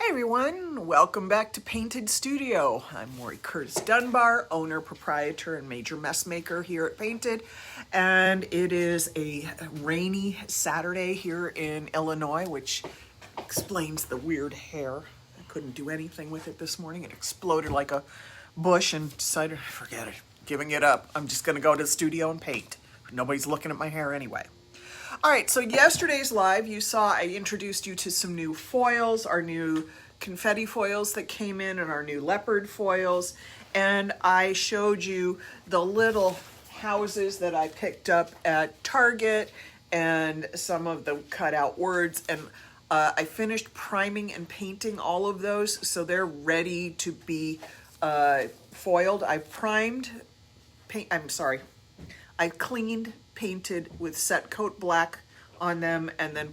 Hey everyone, welcome back to Painted Studio. I'm Maury Curtis Dunbar, owner, proprietor, and major mess maker here at Painted. And it is a rainy Saturday here in Illinois, which explains the weird hair. I couldn't do anything with it this morning. It exploded like a bush and decided, forget it, giving it up. I'm just gonna go to the studio and paint. Nobody's looking at my hair anyway. All right, so yesterday's live, you saw I introduced you to some new foils, our new confetti foils that came in and our new leopard foils. And I showed you the little houses that I picked up at Target and some of the cutout words. And I finished priming and painting all of those, so they're ready to be foiled. I cleaned, painted with set coat black on them, and then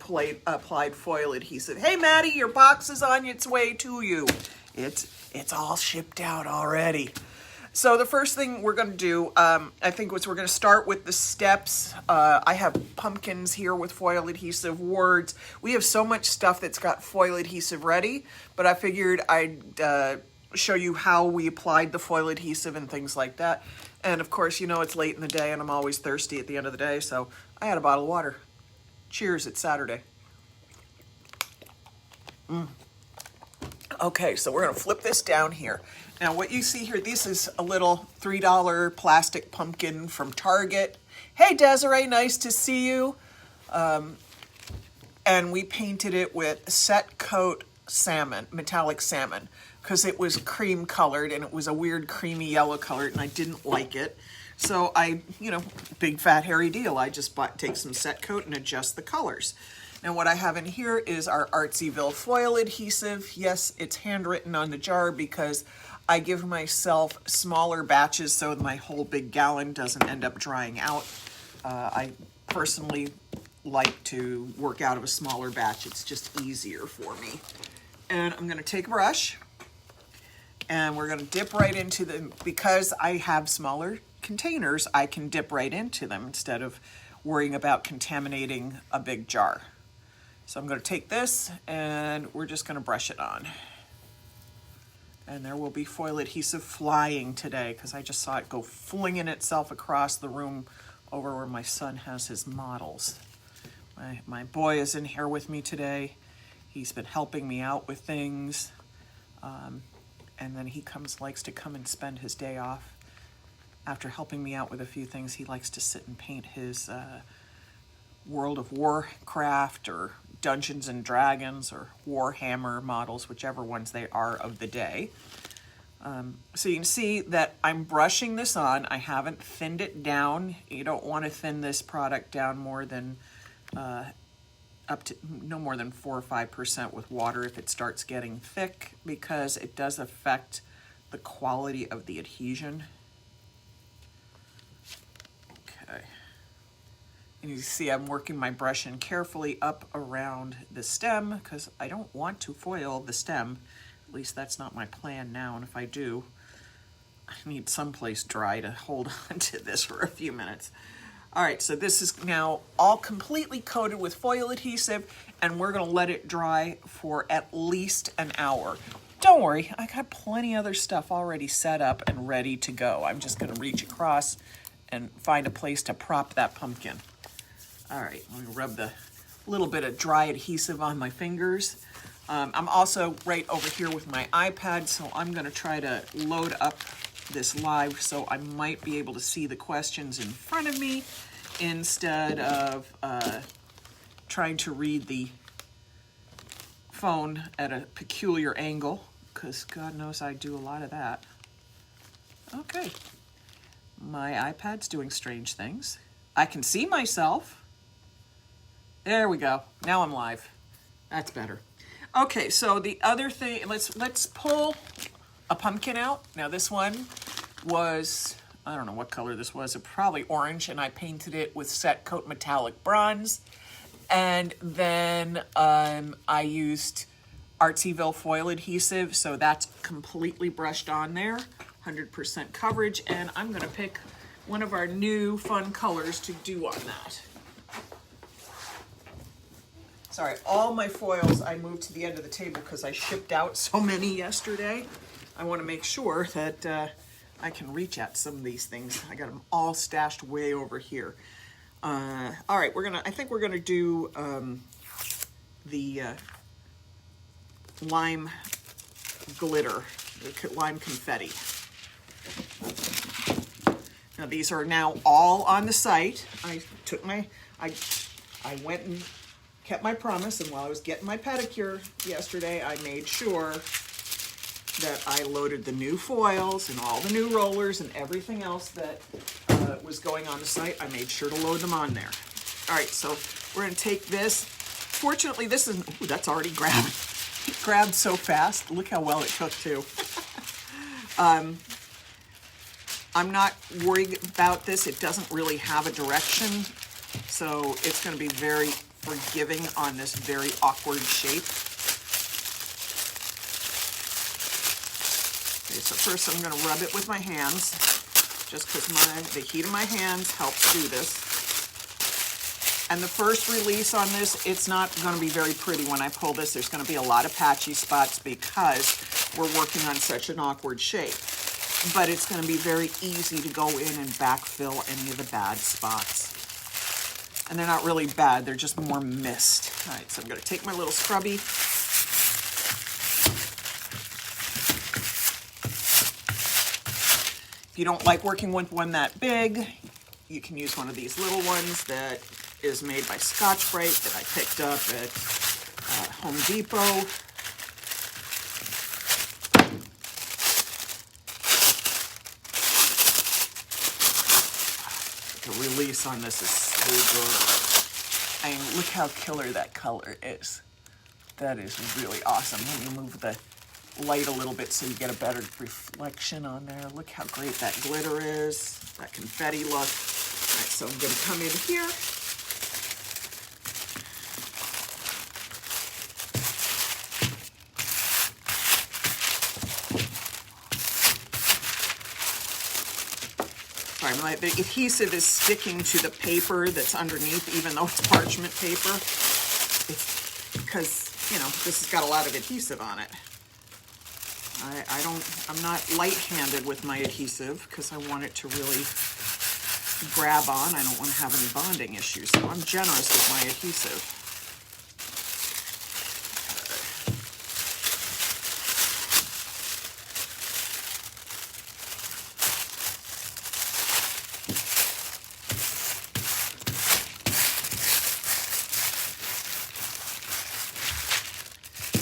applied foil adhesive. Hey Maddie, your box is on its way to you. It's all shipped out already. So the first thing we're gonna do, I think we're gonna start with the steps. I have pumpkins here with foil adhesive, words. We have so much stuff that's got foil adhesive ready, but I figured I'd show you how we applied the foil adhesive and things like that. And of course, you know, it's late in the day and I'm always thirsty at the end of the day, so I had a bottle of water. Cheers, it's Saturday. Okay, so we're gonna flip this down here. Now what you see here, this is a little $3 plastic pumpkin from Target. Hey Desiree, nice to see you. And we painted it with set coat salmon, metallic salmon, because it was cream colored and it was a weird creamy yellow color and I didn't like it. So big fat hairy deal. I just take some set coat and adjust the colors. Now what I have in here is our Artsyville foil adhesive. Yes, it's handwritten on the jar because I give myself smaller batches so my whole big gallon doesn't end up drying out. I personally like to work out of a smaller batch. It's just easier for me. And I'm gonna take a brush and we're gonna dip right into them. Because I have smaller containers, I can dip right into them instead of worrying about contaminating a big jar. So I'm gonna take this and we're just gonna brush it on. And there will be foil adhesive flying today because I just saw it go flinging itself across the room over where my son has his models. My boy is in here with me today. He's been helping me out with things. And then he likes to come and spend his day off. After helping me out with a few things, he likes to sit and paint his World of Warcraft or Dungeons and Dragons or Warhammer models, whichever ones they are of the day. So you can see that I'm brushing this on. I haven't thinned it down. You don't want to thin this product down more than up to no more than 4 or 5% with water if it starts getting thick, because it does affect the quality of the adhesion. Okay. And you see I'm working my brush in carefully up around the stem because I don't want to foil the stem. At least that's not my plan now, and if I do, I need someplace dry to hold on to this for a few minutes. All right, so this is now all completely coated with foil adhesive, and we're gonna let it dry for at least an hour. Don't worry, I got plenty other stuff already set up and ready to go. I'm just gonna reach across and find a place to prop that pumpkin. All right, let me rub the little bit of dry adhesive on my fingers. I'm also right over here with my iPad, so I'm gonna try to load up this live so I might be able to see the questions in front of me instead of trying to read the phone at a peculiar angle, because God knows I do a lot of that. Okay, my iPad's doing strange things. I can see myself. There we go. Now I'm live. That's better. Okay, so the other thing, let's pull a pumpkin out. Now this one was, I don't know what color this was, probably orange, and I painted it with set coat metallic bronze. And then I used Artsyville foil adhesive, so that's completely brushed on there, 100% coverage, and I'm gonna pick one of our new fun colors to do on that. Sorry, all my foils I moved to the end of the table because I shipped out so many yesterday. I want to make sure that I can reach at some of these things. I got them all stashed way over here. All right, I think we're gonna do the lime glitter, the lime confetti. Now these are now all on the site. I went and kept my promise, and while I was getting my pedicure yesterday, I made sure that I loaded the new foils and all the new rollers and everything else that was going on the site. I made sure to load them on there. All right, so we're gonna take this. Fortunately, this isn't, ooh, that's already grabbed. It grabbed so fast. Look how well it took too. I'm not worried about this. It doesn't really have a direction, so it's gonna be very forgiving on this very awkward shape. Okay, so first I'm gonna rub it with my hands, just because the heat of my hands helps do this. And the first release on this, it's not gonna be very pretty when I pull this. There's gonna be a lot of patchy spots because we're working on such an awkward shape. But it's gonna be very easy to go in and backfill any of the bad spots. And they're not really bad, they're just more mist. All right, so I'm gonna take my little scrubby. If you don't like working with one that big, you can use one of these little ones that is made by Scotch-Brite that I picked up at Home Depot. The release on this is so good. I mean, look how killer that color is. That is really awesome. Let me move the light a little bit so you get a better reflection on there. Look how great that glitter is, that confetti look. All right, so I'm gonna come in here. Sorry, the adhesive is sticking to the paper that's underneath, even though it's parchment paper. It's because, you know, this has got a lot of adhesive on it. I'm not light-handed with my adhesive because I want it to really grab on. I don't want to have any bonding issues, so I'm generous with my adhesive.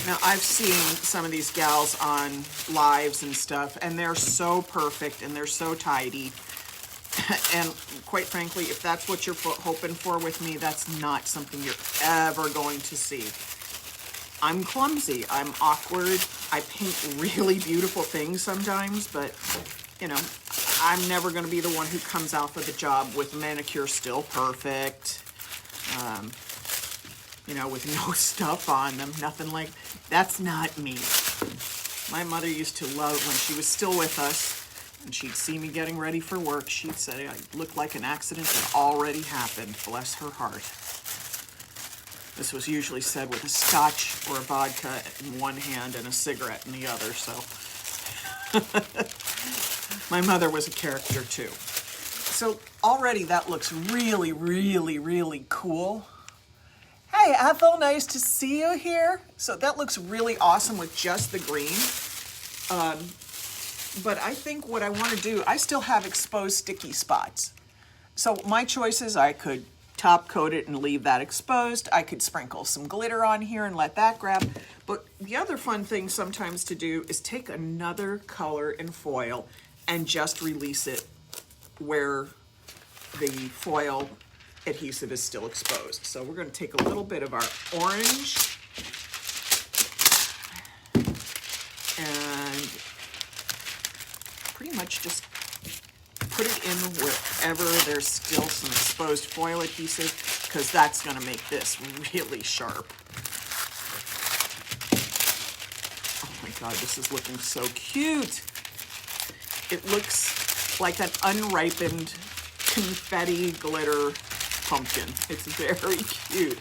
Now, I've seen some of these gals on lives and stuff, and they're so perfect and they're so tidy. And quite frankly, if that's what you're hoping for with me, that's not something you're ever going to see. I'm clumsy, I'm awkward, I paint really beautiful things sometimes, but, you know, I'm never going to be the one who comes out of the job with manicure still perfect. You know, with no stuff on them, nothing like, that's not me. My mother used to love, when she was still with us, and she'd see me getting ready for work, she'd say I looked like an accident that already happened, bless her heart. This was usually said with a scotch or a vodka in one hand and a cigarette in the other, so. My mother was a character too. So already that looks really, really, really cool. Hey Ethel, nice to see you here. So that looks really awesome with just the green. But I think what I want to do, I still have exposed sticky spots. So my choices, I could top coat it and leave that exposed. I could sprinkle some glitter on here and let that grab. But the other fun thing sometimes to do is take another color in foil and just release it where the foil adhesive is still exposed. So we're going to take a little bit of our orange and pretty much just put it in wherever there's still some exposed foil adhesive, because that's going to make this really sharp. Oh my God, this is looking so cute. It looks like an unripened confetti glitter pumpkin. It's very cute.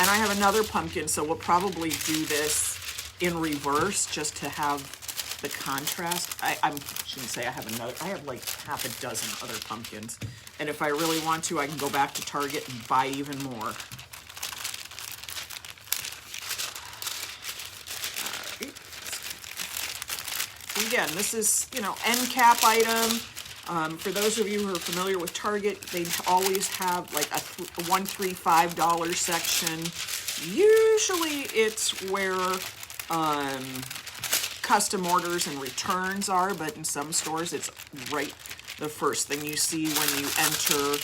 And I have another pumpkin, so we'll probably do this in reverse just to have the contrast. I shouldn't say I have another, I have like half a dozen other pumpkins. And if I really want to, I can go back to Target and buy even more. Again, this is, you know, end cap item. For those of you who are familiar with Target, they always have like a $1-3-5 section. Usually it's where custom orders and returns are, but in some stores it's right the first thing you see when you enter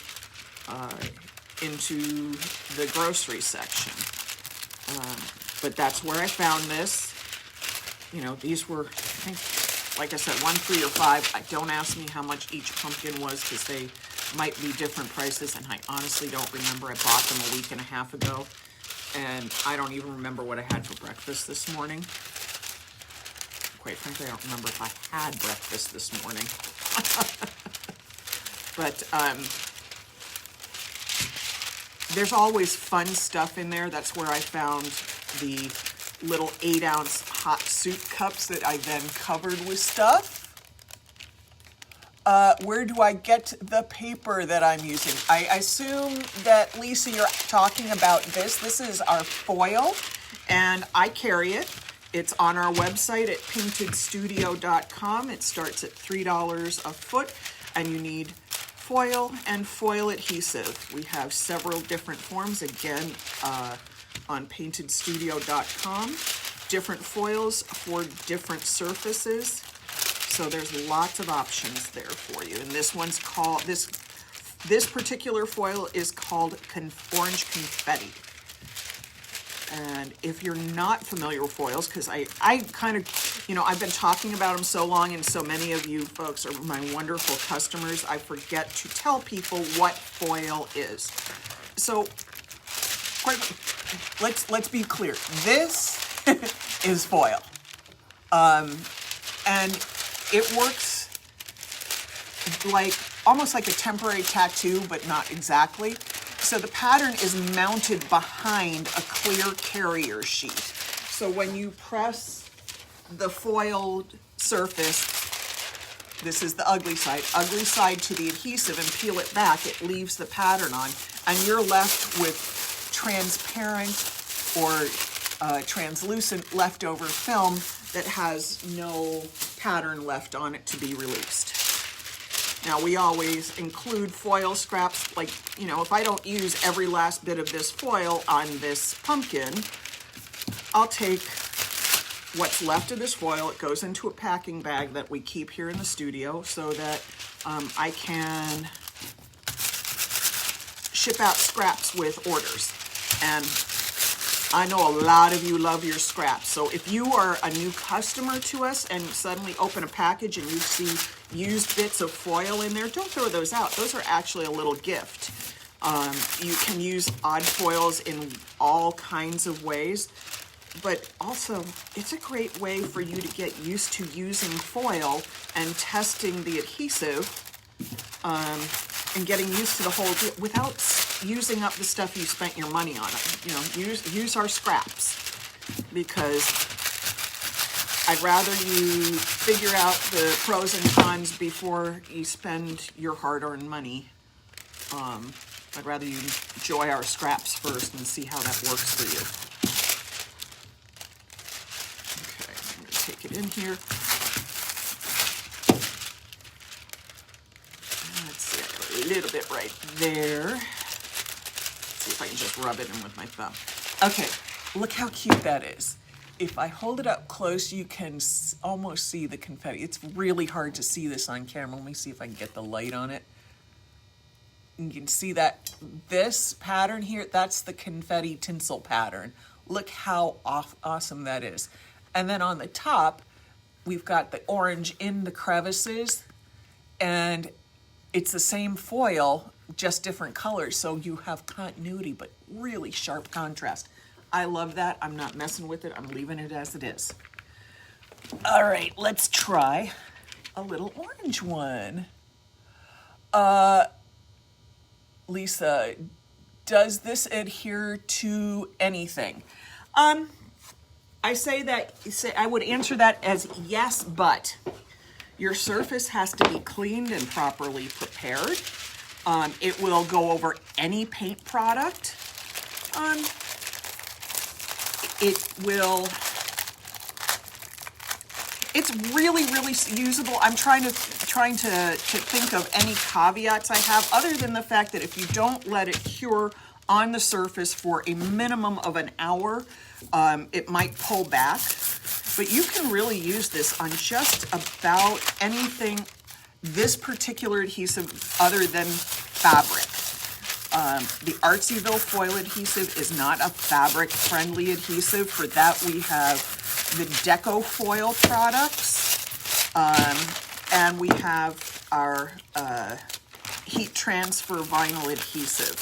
into the grocery section. But that's where I found this. You know, these were, I think, like I said, $1, $3, or $5. Don't ask me how much each pumpkin was, because they might be different prices, and I honestly don't remember. I bought them a week and a half ago, and I don't even remember what I had for breakfast this morning. Quite frankly, I don't remember if I had breakfast this morning. But there's always fun stuff in there. That's where I found the little 8-ounce hot soup cups that I then covered with stuff. Where do I get the paper that I'm using? I assume that, Lisa, you're talking about this. This is our foil, and I carry it. It's on our website at paintedstudio.com. It starts at $3 a foot, and you need foil and foil adhesive. We have several different forms, again, on paintedstudio.com. Different foils for different surfaces. So there's lots of options there for you. And this one's called, this particular foil is called Orange Confetti. And if you're not familiar with foils, because I kind of, you know, I've been talking about them so long, and so many of you folks are my wonderful customers, I forget to tell people what foil is. So let's be clear. This is foil, and it works like almost like a temporary tattoo, but not exactly. So the pattern is mounted behind a clear carrier sheet. So when you press the foiled surface, this is the ugly side to the adhesive, and peel it back, it leaves the pattern on, and you're left with transparent or translucent leftover film that has no pattern left on it to be released. Now, we always include foil scraps, like, you know, if I don't use every last bit of this foil on this pumpkin, I'll take what's left of this foil. It goes into a packing bag that we keep here in the studio so that I can ship out scraps with orders. And I know a lot of you love your scraps. So if you are a new customer to us and suddenly open a package and you see used bits of foil in there, don't throw those out. Those are actually a little gift. You can use odd foils in all kinds of ways, but also it's a great way for you to get used to using foil and testing the adhesive and getting used to the whole deal without using up the stuff you spent your money on. You know, use our scraps, because I'd rather you figure out the pros and cons before you spend your hard-earned money. I'd rather you enjoy our scraps first and see how that works for you. Okay, I'm going to take it in here. Let's see, I got a little bit right there. Let's see if I can just rub it in with my thumb. Okay, look how cute that is. If I hold it up close, you can almost see the confetti. It's really hard to see this on camera. Let me see if I can get the light on it. You can see that this pattern here, that's the confetti tinsel pattern. Look how awesome that is. And then on the top, we've got the orange in the crevices, and it's the same foil, just different colors. So you have continuity, but really sharp contrast. I love that. I'm not messing with it. I'm leaving it as it is. All right, let's try a little orange one. Lisa, does this adhere to anything? I say I would answer that as yes, but your surface has to be cleaned and properly prepared. It will go over any paint product. It's really, really usable. I'm trying to think of any caveats I have, other than the fact that if you don't let it cure on the surface for a minimum of an hour, it might pull back. But you can really use this on just about anything, this particular adhesive, other than fabric. The Artsyville foil adhesive is not a fabric-friendly adhesive. For that, we have the Deco foil products, and we have our heat transfer vinyl adhesive,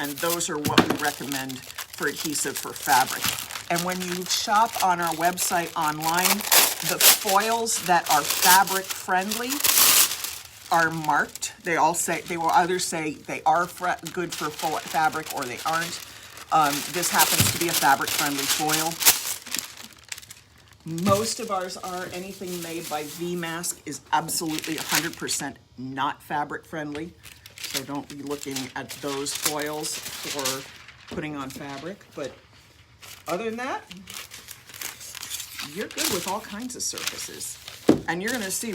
and those are what we recommend for adhesive for fabric. And when you shop on our website online, the foils that are fabric friendly are marked. They will either say they are good for fabric or they aren't. This happens to be a fabric friendly foil. Most of ours are. Anything made by V-Mask is absolutely 100% not fabric friendly. So don't be looking at those foils for putting on fabric. But other than that, you're good with all kinds of surfaces. And you're gonna see,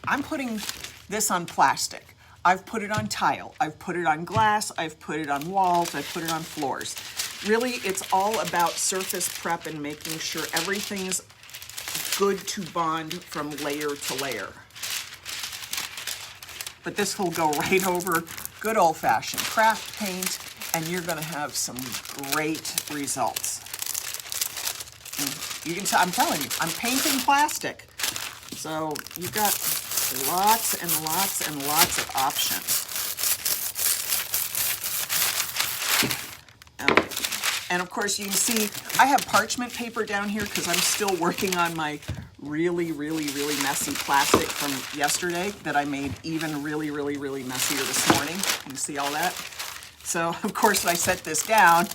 I'm putting this on plastic. I've put it on tile. I've put it on glass. I've put it on walls. I've put it on floors. Really, it's all about surface prep and making sure everything's good to bond from layer to layer. But this will go right over good old-fashioned craft paint, and you're going to have some great results. You can tell, I'm telling you, I'm painting plastic. So you've got lots and lots and lots of options. And of course, you can see I have parchment paper down here because I'm still working on my really, really, really messy plastic from yesterday that I made even really, really, really messier this morning. You see all that? So, of course, I set this down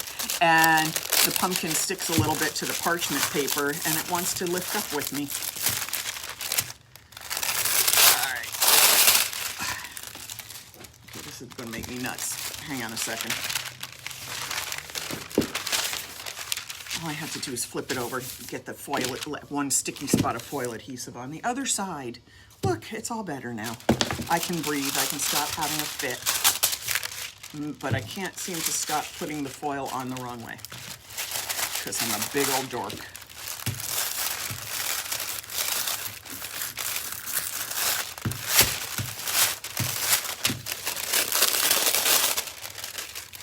and the pumpkin sticks a little bit to the parchment paper and it wants to lift up with me. All right. Okay, this is going to make me nuts. Hang on a second. All I have to do is flip it over, get the foil, one sticky spot of foil adhesive on the other side. Look, it's all better now. I can breathe, I can stop having a fit. But I can't seem to stop putting the foil on the wrong way because I'm a big old dork.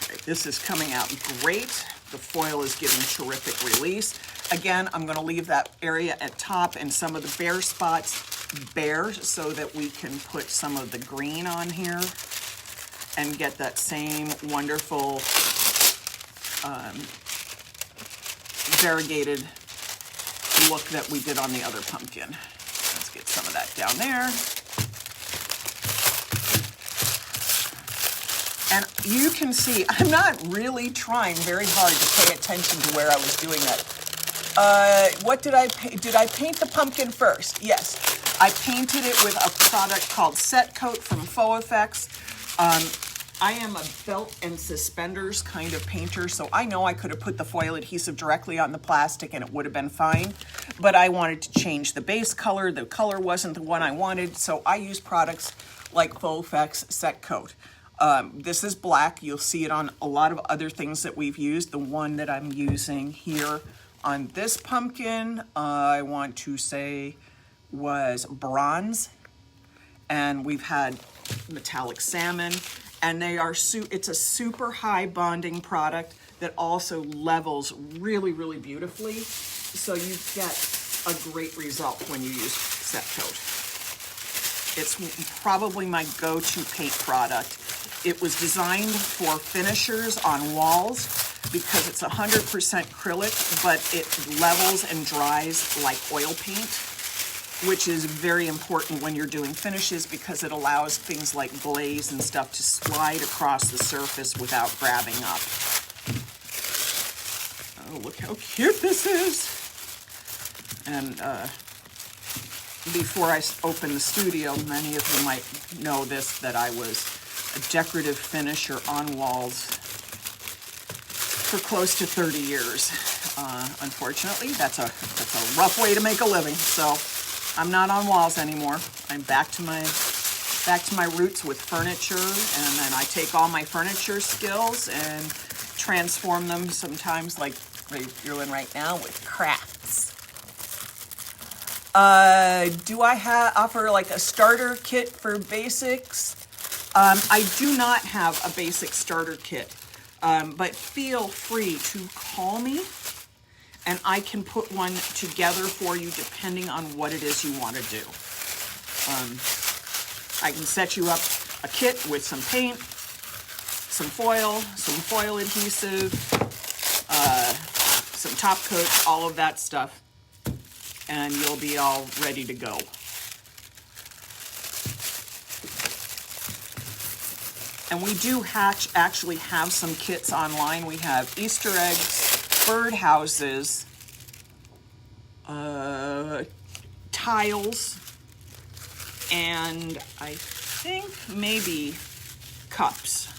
Okay, this is coming out great. The foil is giving terrific release. Again, I'm going to leave that area at top and some of the bare spots bare so that we can put some of the green on here and get that same wonderful variegated look that we did on the other pumpkin. Let's get some of that down there. And you can see, I'm not really trying very hard to pay attention to where I was doing that. What did I paint? Did I paint the pumpkin first? Yes. I painted it with a product called Set Coat from Faux Effects. I am a belt and suspenders kind of painter, so I know I could have put the foil adhesive directly on the plastic and it would have been fine, but I wanted to change the base color. The color wasn't the one I wanted, so I use products like Faux Effects Set Coat. This is black. You'll see it on a lot of other things that we've used. The one that I'm using here on this pumpkin, I want to say was bronze, and we've had metallic salmon. And they are it's a super high bonding product that also levels really, really beautifully. So you get a great result when you use Set Coat. It's probably my go-to paint product. It was designed for finishers on walls because it's 100% acrylic, but it levels and dries like oil paint. which is very important when you're doing finishes because it allows things like glaze and stuff to slide across the surface without grabbing up. Oh, look how cute this is. And before I opened the studio, many of you might know this, that I was a decorative finisher on walls for close to 30 years. Unfortunately, that's a rough way to make a living. So I'm not on walls anymore. I'm back to my roots with furniture, and then I take all my furniture skills and transform them sometimes, like you're doing right now, with crafts. Do I offer like a starter kit for basics? I do not have a basic starter kit, but feel free to call me and I can put one together for you depending on what it is you want to do. I can set you up a kit with some paint, some foil adhesive, some top coats, all of that stuff, and you'll be all ready to go. And we do actually have some kits online. We have Easter eggs, bird houses, tiles, and I think maybe cups.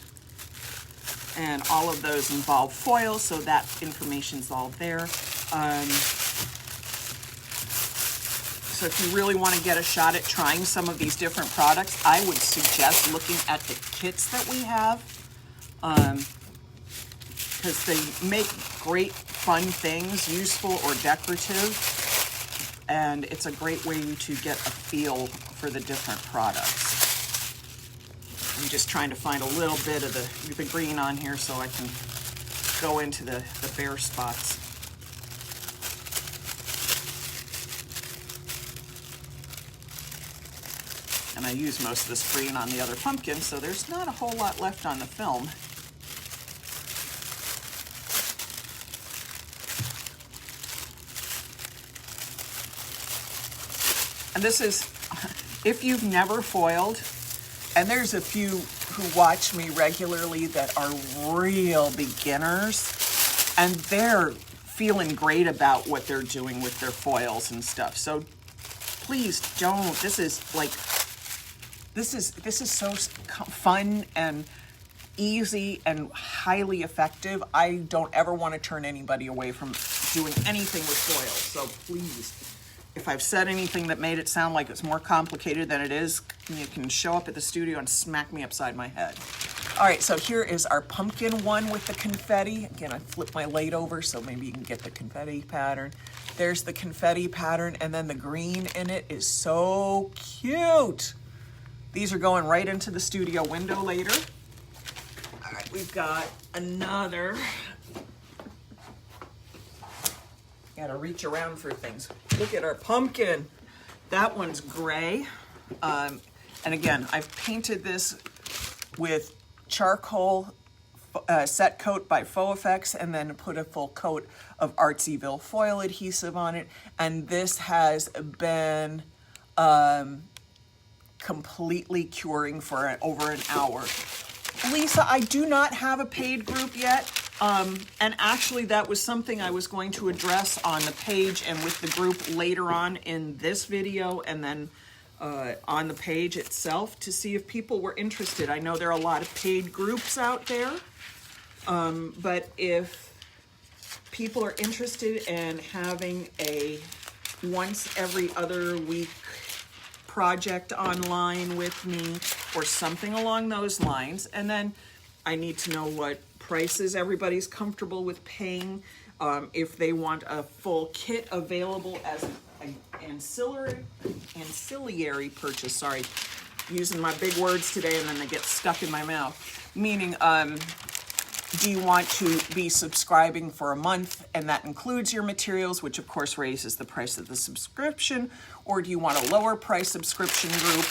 And all of those involve foil, so that information's all there. So if you really want to get a shot at trying some of these different products, I would suggest looking at the kits that we have, because they make great, fun things, useful or decorative, and it's a great way to get a feel for the different products. I'm just trying to find a little bit of the green on here so I can go into the bare spots. And I use most of this green on the other pumpkin, so there's not a whole lot left on the film. And this is, if you've never foiled, and there's a few who watch me regularly that are real beginners, and they're feeling great about what they're doing with their foils and stuff. So please don't, this is so fun and easy and highly effective. I don't ever want to turn anybody away from doing anything with foil. So please, if I've said anything that made it sound like it's more complicated than it is, you can show up at the studio and smack me upside my head. All right, so here is our pumpkin one with the confetti. Again, I flipped my light over so maybe you can get the confetti pattern. There's the confetti pattern, and then the green in it is so cute. These are going right into the studio window later. All right, we've got another. Gotta reach around for things. Look at our pumpkin. That one's gray. And again, I've painted this with charcoal set coat by Faux Effects, and then put a full coat of Artsyville foil adhesive on it. And this has been completely curing for over an hour. Lisa, I do not have a paid group yet. And actually that was something I was going to address on the page and with the group later on in this video, and then on the page itself, to see if people were interested. I know there are a lot of paid groups out there, but if people are interested in having a once every other week project online with me or something along those lines, and then I need to know what prices everybody's comfortable with paying, if they want a full kit available as an ancillary purchase. Sorry, using my big words today and then they get stuck in my mouth. Meaning, do you want to be subscribing for a month and that includes your materials, which of course raises the price of the subscription, or do you want a lower price subscription group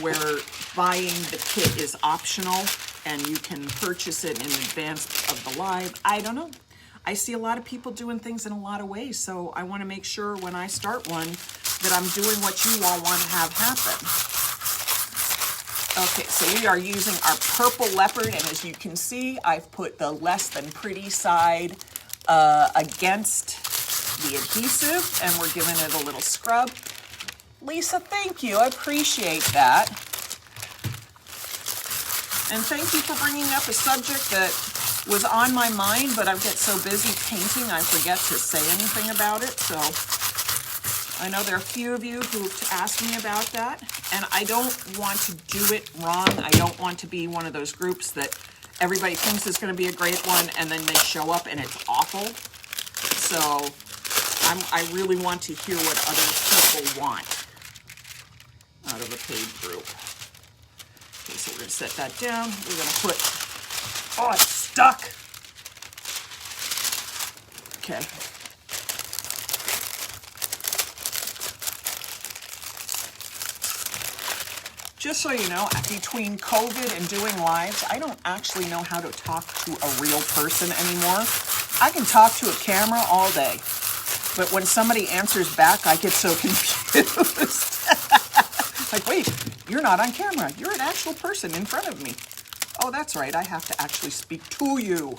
where buying the kit is optional and you can purchase it in advance of the live? I don't know. I see a lot of people doing things in a lot of ways, so I want to make sure when I start one that I'm doing what you all want to have happen. Okay, so we are using our purple leopard, and as you can see, I've put the less than pretty side against the adhesive, and we're giving it a little scrub. Lisa, thank you. I appreciate that. And thank you for bringing up a subject that was on my mind, but I get so busy painting I forget to say anything about it. So I know there are a few of you who've asked me about that, and I don't want to do it wrong. I don't want to be one of those groups that everybody thinks is going to be a great one, and then they show up and it's awful. So I really want to hear what other people want out of a paid group. Okay, so we're going to set that down. We're going to put, oh, it's stuck. Okay. Just so you know, between COVID and doing lives, I don't actually know how to talk to a real person anymore. I can talk to a camera all day, but when somebody answers back, I get so confused. Like, wait, you're not on camera. You're an actual person in front of me. Oh, that's right. I have to actually speak to you.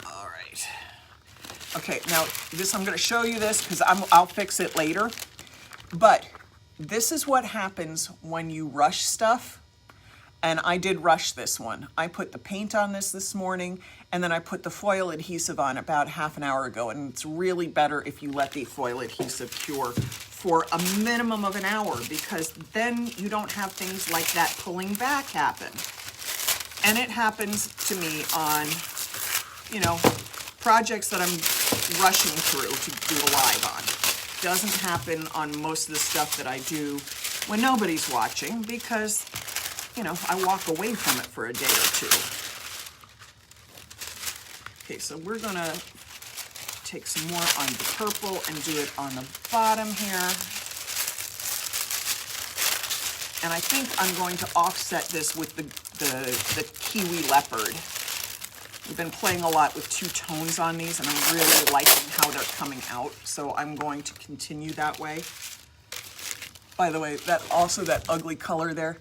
All right. Okay, now this, I'm going to show you this because I'll fix it later. But this is what happens when you rush stuff. And I did rush this one. I put the paint on this morning, and then I put the foil adhesive on about half an hour ago. And it's really better if you let the foil adhesive cure for a minimum of an hour, because then you don't have things like that pulling back happen. And it happens to me on, you know, projects that I'm rushing through to do a live on. Doesn't happen on most of the stuff that I do when nobody's watching, because, you know, I walk away from it for a day or two. Okay, so we're gonna take some more on the purple and do it on the bottom here. And I think I'm going to offset this with the kiwi leopard. We've been playing a lot with two tones on these, and I'm really liking how they're coming out. So I'm going to continue that way. By the way, that ugly color there,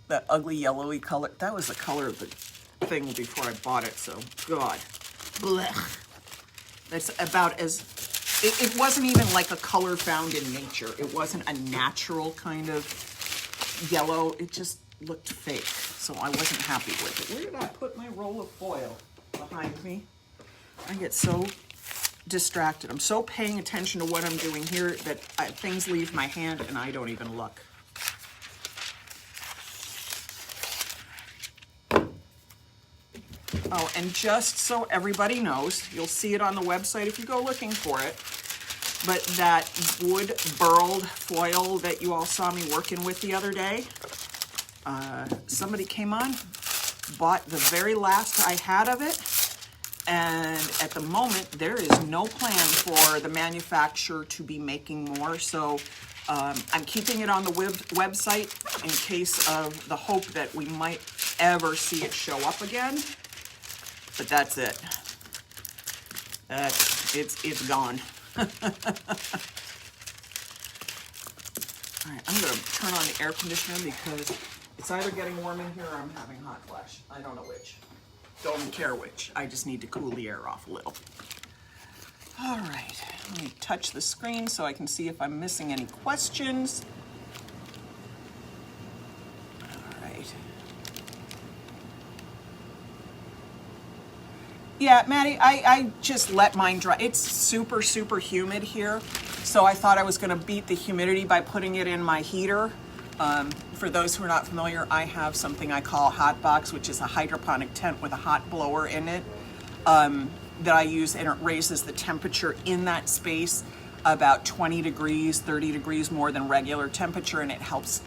that ugly yellowy color, that was the color of the thing before I bought it. So, God, blech. That's about as, it wasn't even like a color found in nature. It wasn't a natural kind of yellow. It just looked fake. So I wasn't happy with it. Where did I put my roll of foil? Behind me. I get so distracted. I'm so paying attention to what I'm doing here that things leave my hand and I don't even look. Oh, and just so everybody knows, you'll see it on the website if you go looking for it, but that wood burled foil that you all saw me working with the other day, somebody came on, bought the very last I had of it, and at the moment there is no plan for the manufacturer to be making more, so I'm keeping it on the website in case of the hope that we might ever see it show up again. But that's it. It's gone. All right, I'm gonna turn on the air conditioner because it's either getting warm in here or I'm having hot flash. I don't know which. Don't care which. I just need to cool the air off a little. All right, let me touch the screen so I can see if I'm missing any questions. All right. Yeah, Maddie, I just let mine dry. It's super, super humid here. So I thought I was gonna beat the humidity by putting it in my heater. For those who are not familiar, I have something I call Hot Box, which is a hydroponic tent with a hot blower in it that I use, and it raises the temperature in that space about 20 degrees, 30 degrees more than regular temperature, and it helps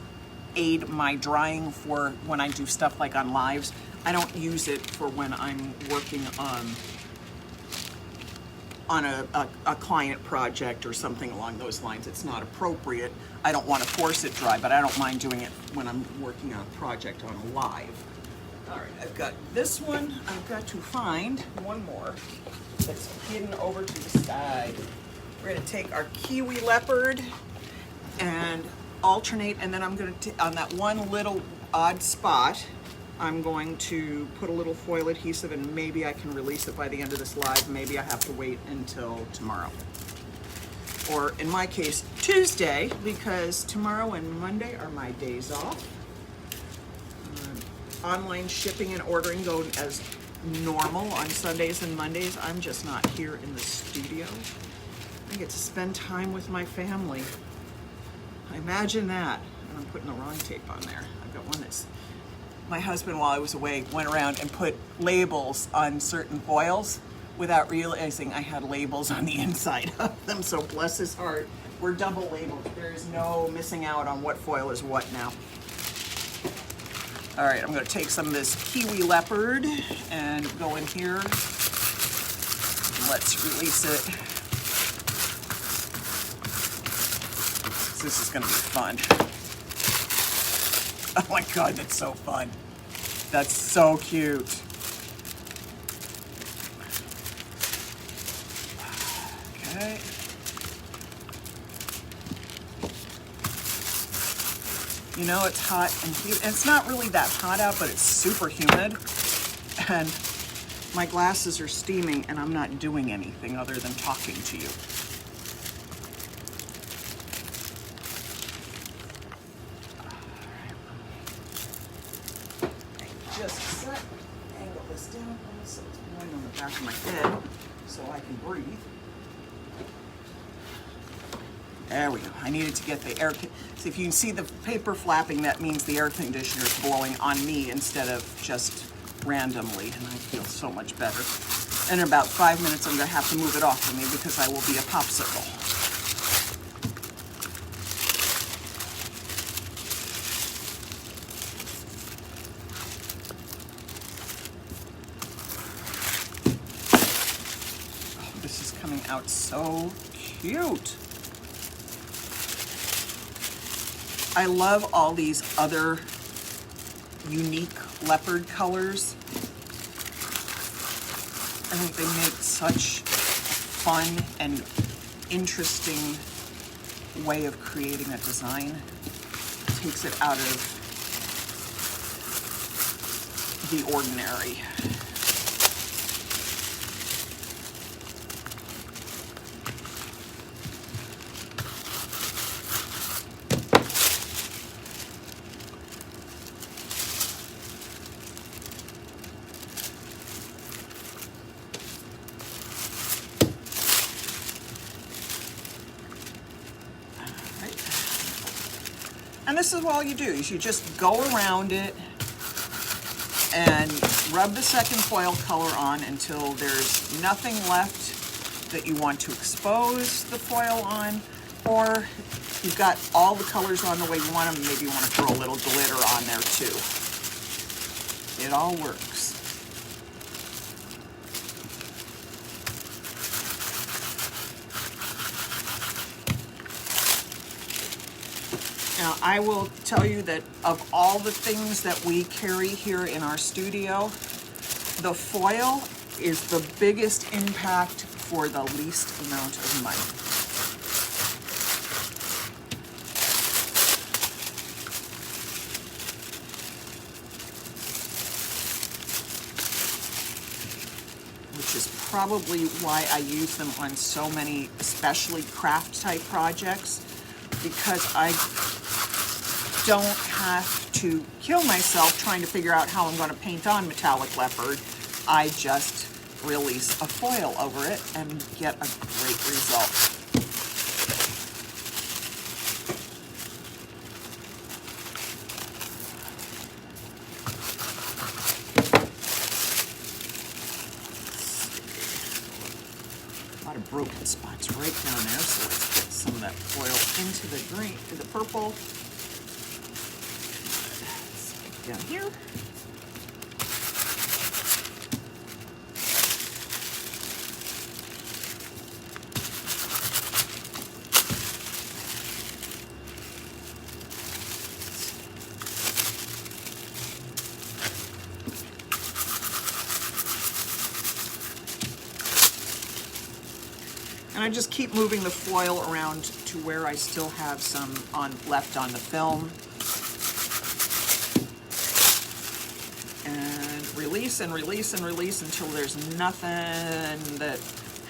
aid my drying for when I do stuff like on lives. I don't use it for when I'm working on a client project or something along those lines. It's not appropriate. I don't want to force it dry, but I don't mind doing it when I'm working on a project on a live. All right, I've got this one. I've got to find one more. that's hidden over to the side. We're going to take our kiwi leopard and alternate, and then I'm going to, on that one little odd spot, I'm going to put a little foil adhesive, and maybe I can release it by the end of this live. Maybe I have to wait until tomorrow. Or in my case, Tuesday, because tomorrow and Monday are my days off. Online shipping and ordering go as normal on Sundays and Mondays. I'm just not here in the studio. I get to spend time with my family. Imagine that. And I'm putting the wrong tape on there. I've got one that's, my husband, while I was away, went around and put labels on certain foils without realizing I had labels on the inside of them. So bless his heart, we're double labeled. There is no missing out on what foil is what now. All right, I'm gonna take some of this kiwi leopard and go in here. Let's release it. This is gonna be fun. Oh my God, that's so fun. That's so cute. Okay. You know, it's hot and humid. It's not really that hot out, but it's super humid. And my glasses are steaming and I'm not doing anything other than talking to you. I just set, angle this down so it's going on the back of my head so I can breathe. There we go. I needed to get the air. So if you can see the paper flapping, that means the air conditioner is blowing on me instead of just randomly, and I feel so much better. And in about 5 minutes, I'm going to have to move it off of me because I will be a popsicle. Oh, this is coming out so cute. I love all these other unique leopard colors. I think they make such a fun and interesting way of creating a design. It takes it out of the ordinary. And this is all you do, is you just go around it and rub the second foil color on until there's nothing left that you want to expose the foil on, or you've got all the colors on the way you want them. Maybe you want to throw a little glitter on there too. It all works. Now, I will tell you that of all the things that we carry here in our studio, the foil is the biggest impact for the least amount of money. Which is probably why I use them on so many, especially craft type projects, because I don't have to kill myself trying to figure out how I'm going to paint on metallic leopard. I just release a foil over it and get a great result. A lot of broken spots right down there, so let's get some of that foil into the green, to the purple. Down here. And I just keep moving the foil around to where I still have some left on the film. And release and release and release until there's nothing that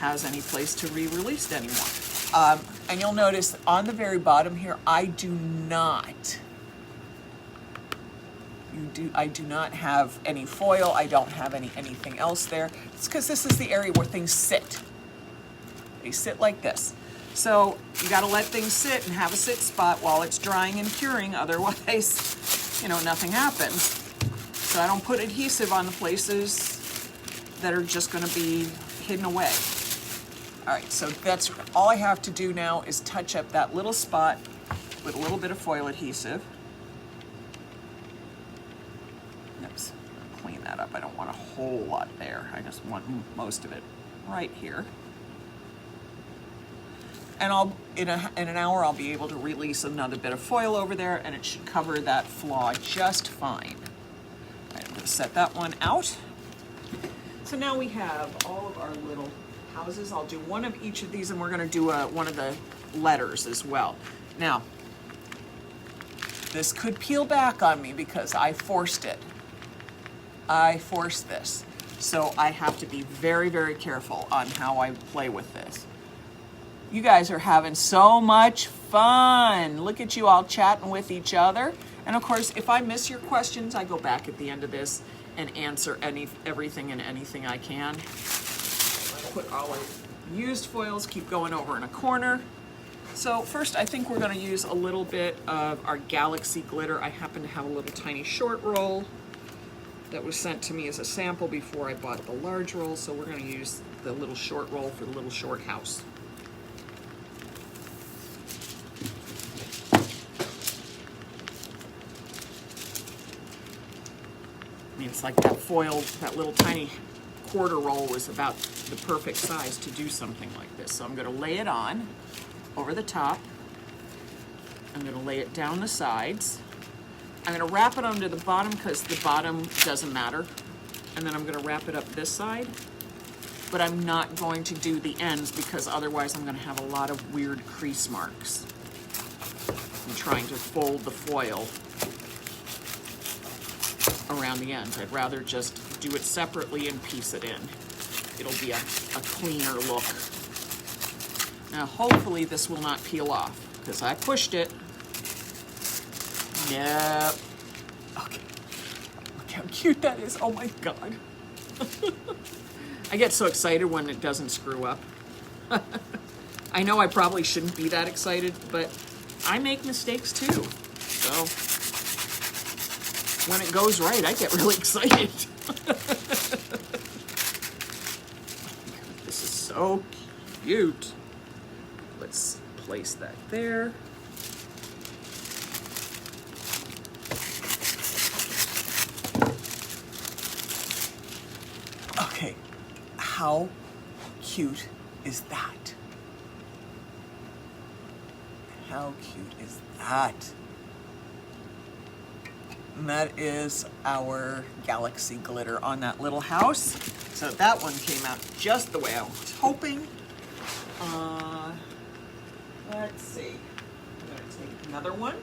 has any place to be released anymore. And you'll notice on the very bottom here, I do not have any foil. I don't have anything else there. It's because this is the area where things sit. They sit like this. So you got to let things sit and have a sit spot while it's drying and curing. Otherwise, nothing happens. So I don't put adhesive on the places that are just going to be hidden away. All right, so that's all I have to do now is touch up that little spot with a little bit of foil adhesive. Oops, I'll clean that up. I don't want a whole lot there. I just want most of it right here. And in an hour, I'll be able to release another bit of foil over there, and it should cover that flaw just fine. All right, I'm going to set that one out. So now we have all of our little houses. I'll do one of each of these, and we're going to do one of the letters as well. Now, this could peel back on me because I forced it. I forced this. So I have to be very, very careful on how I play with this. You guys are having so much fun. Look at you all chatting with each other. And of course, if I miss your questions, I go back at the end of this and answer everything and anything I can. Put all our used foils, keep going over in a corner. So first, I think we're going to use a little bit of our Galaxy glitter. I happen to have a little tiny short roll that was sent to me as a sample before I bought the large roll. So we're going to use the little short roll for the little short house. I mean, it's like that foil, that little tiny quarter roll was about the perfect size to do something like this. So I'm going to lay it on over the top. I'm going to lay it down the sides. I'm going to wrap it under the bottom because the bottom doesn't matter. And then I'm going to wrap it up this side. But I'm not going to do the ends because otherwise I'm going to have a lot of weird crease marks. I'm trying to fold the foil around the ends. I'd rather just do it separately and piece it in. It'll be a cleaner look. Now hopefully this will not peel off because I pushed it. Nope. Okay. Look how cute that is. Oh my God. I get so excited when it doesn't screw up. I know I probably shouldn't be that excited, but I make mistakes too. So when it goes right, I get really excited. This is so cute. Let's place that there. Okay, how cute is that? How cute is that? And that is our Galaxy glitter on that little house. So that one came out just the way I was hoping. Let's see. I'm going to take another one.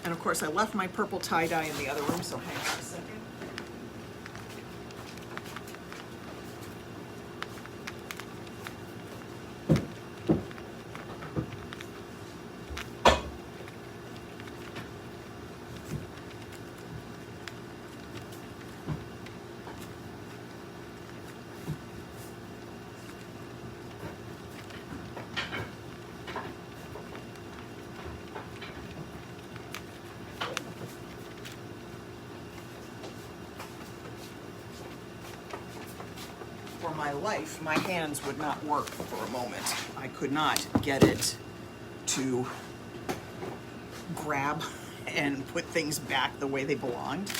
And of course, I left my purple tie-dye in the other room, so hang on a second. For my life, my hands would not work for a moment. I could not get it to grab and put things back the way they belonged.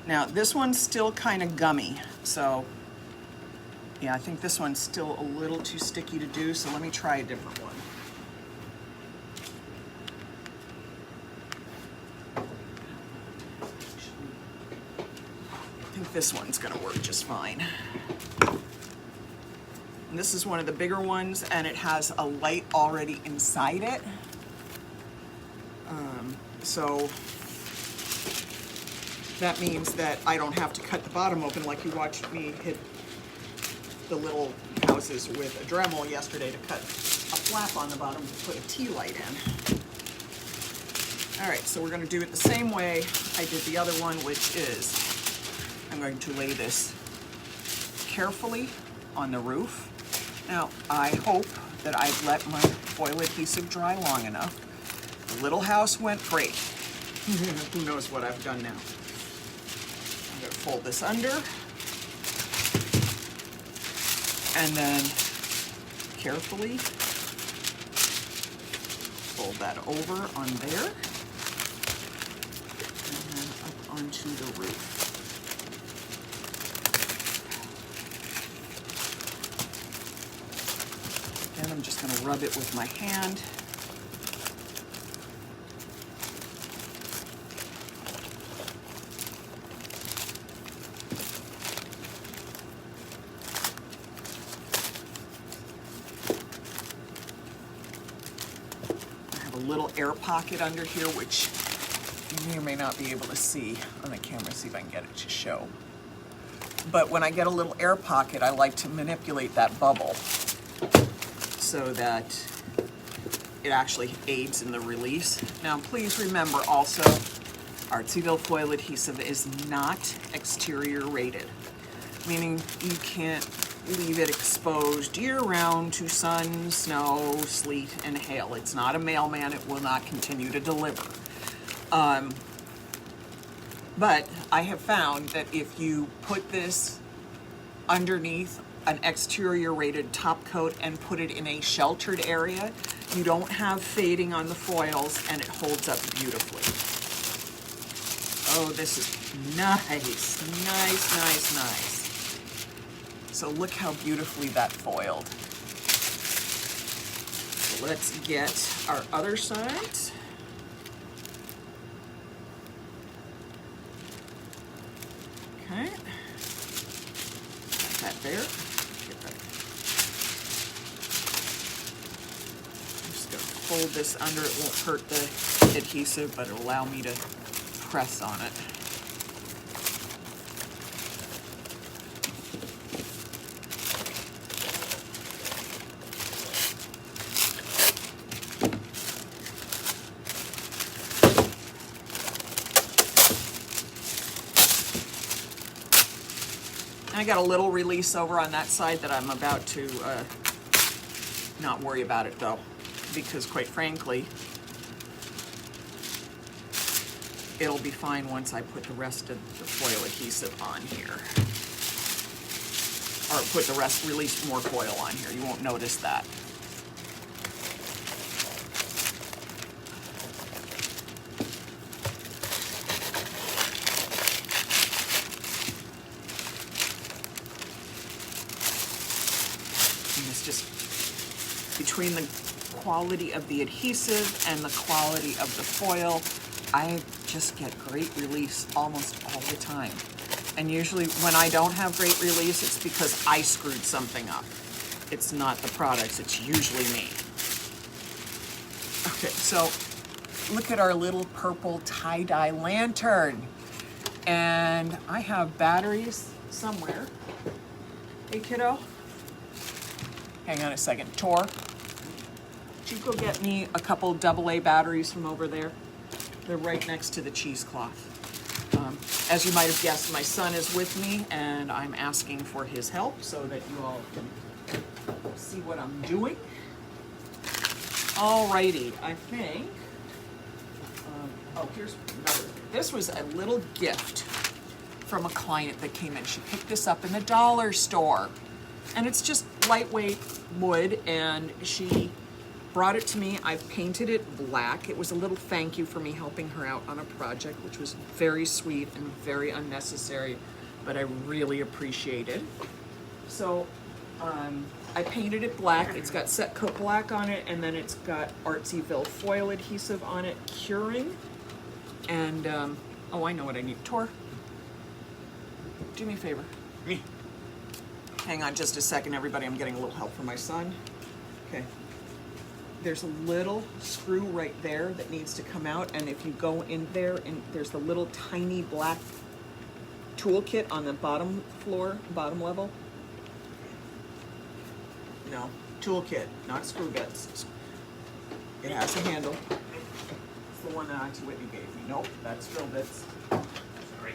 Now, this one's still kind of gummy, so yeah, I think this one's still a little too sticky to do, so let me try a different one. I think this one's gonna work just fine. And this is one of the bigger ones, and it has a light already inside it. So that means that I don't have to cut the bottom open like you watched me hit the little houses with a Dremel yesterday to cut a flap on the bottom to put a tea light in. All right, so we're going to do it the same way I did the other one, which is I'm going to lay this carefully on the roof. Now, I hope that I've let my foil adhesive dry long enough. The little house went great. Who knows what I've done now. I'm going to fold this under. And then carefully fold that over on there. And then up onto the roof. And I'm just going to rub it with my hand. Little air pocket under here, which you may or may not be able to see on the camera. See if I can get it to show. But when I get a little air pocket, I like to manipulate that bubble so that it actually aids in the release. Now, please remember also, Artsyville foil adhesive is not exterior rated, meaning you can't leave it exposed year-round to sun, snow, sleet, and hail. It's not a mailman. It will not continue to deliver. But I have found that if you put this underneath an exterior-rated top coat and put it in a sheltered area, you don't have fading on the foils, and it holds up beautifully. Oh, this is nice, nice, nice, nice. So look how beautifully that foiled. So let's get our other side. Okay. Got that there. Get that. I'm just going to fold this under. It won't hurt the adhesive, but it'll allow me to press on it. I got a little release over on that side that I'm about to not worry about it though, because quite frankly, it'll be fine once I put the rest of the foil adhesive on here. Or put the rest, release more foil on here. You won't notice that. Between the quality of the adhesive and the quality of the foil, I just get great release almost all the time. And usually when I don't have great release, it's because I screwed something up. It's not the products, it's usually me. Okay, so look at our little purple tie-dye lantern. And I have batteries somewhere. Hey kiddo, hang on a second. Tor, you go get me a couple AA batteries from over there. They're right next to the cheesecloth. As you might have guessed, my son is with me, and I'm asking for his help so that you all can see what I'm doing. Alrighty, I think. Oh, here's another. This was a little gift from a client that came in. She picked this up in the dollar store, and it's just lightweight wood, and she brought it to me. I've painted it black. It was a little thank you for me helping her out on a project, which was very sweet and very unnecessary, but I really appreciated. So I painted it black. It's got set coat black on it, and then it's got Artsyville foil adhesive on it, curing. And oh, I know what I need. Tor, do me a favor. Me. Hang on just a second, everybody. I'm getting a little help from my son. Okay. There's a little screw right there that needs to come out, and if you go in there, and there's the little tiny black toolkit on the bottom floor, bottom level. No, toolkit, not screw bits. It has a handle. It's the one that Auntie Whitney gave me. Nope, that's drill bits. Sorry.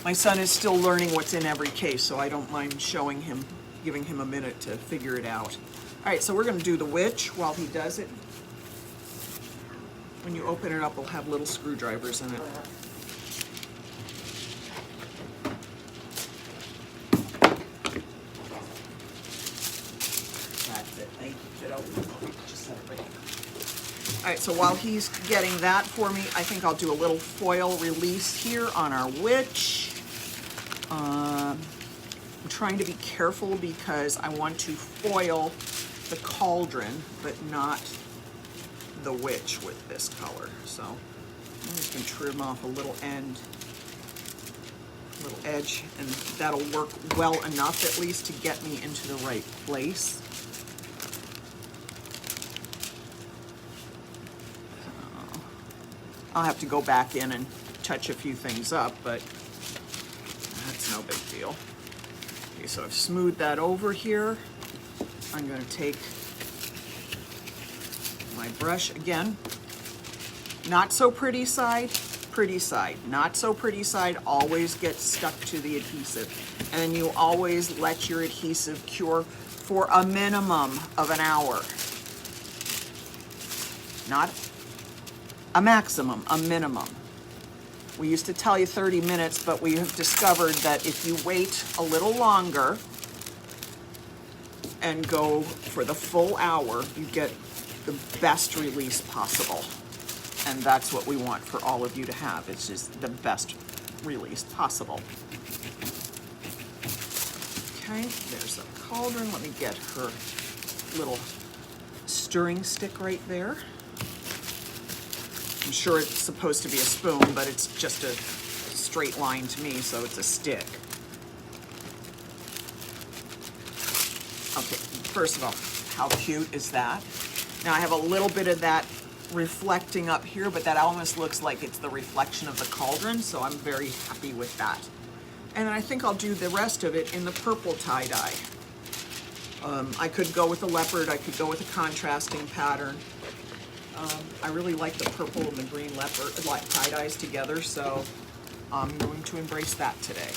My son is still learning what's in every case, so I don't mind showing him, giving him a minute to figure it out. All right, so we're going to do the witch while he does it. When you open it up, it'll have little screwdrivers in it. That's it. Thank you, kiddo. Just set it right here. All right, so while he's getting that for me, I think I'll do a little foil release here on our witch. I'm trying to be careful because I want to foil the cauldron, but not the witch with this color. So I'm just going to trim off a little edge, and that'll work well enough at least to get me into the right place. I'll have to go back in and touch a few things up, but that's no big deal. Okay, so I've smoothed that over here. I'm going to take my brush again. Not so pretty side, pretty side. Not so pretty side always gets stuck to the adhesive. And you always let your adhesive cure for a minimum of an hour. Not a maximum, a minimum. We used to tell you 30 minutes, but we have discovered that if you wait a little longer and go for the full hour, you get the best release possible. And that's what we want for all of you to have. It's just the best release possible. Okay, there's a cauldron. Let me get her little stirring stick right there. I'm sure it's supposed to be a spoon, but it's just a straight line to me, so it's a stick. Okay, first of all, how cute is that? Now I have a little bit of that reflecting up here, but that almost looks like it's the reflection of the cauldron, so I'm very happy with that. And I think I'll do the rest of it in the purple tie-dye. I could go with the leopard, I could go with a contrasting pattern. I really like the purple and the green leopard like tie-dyes together, so I'm going to embrace that today.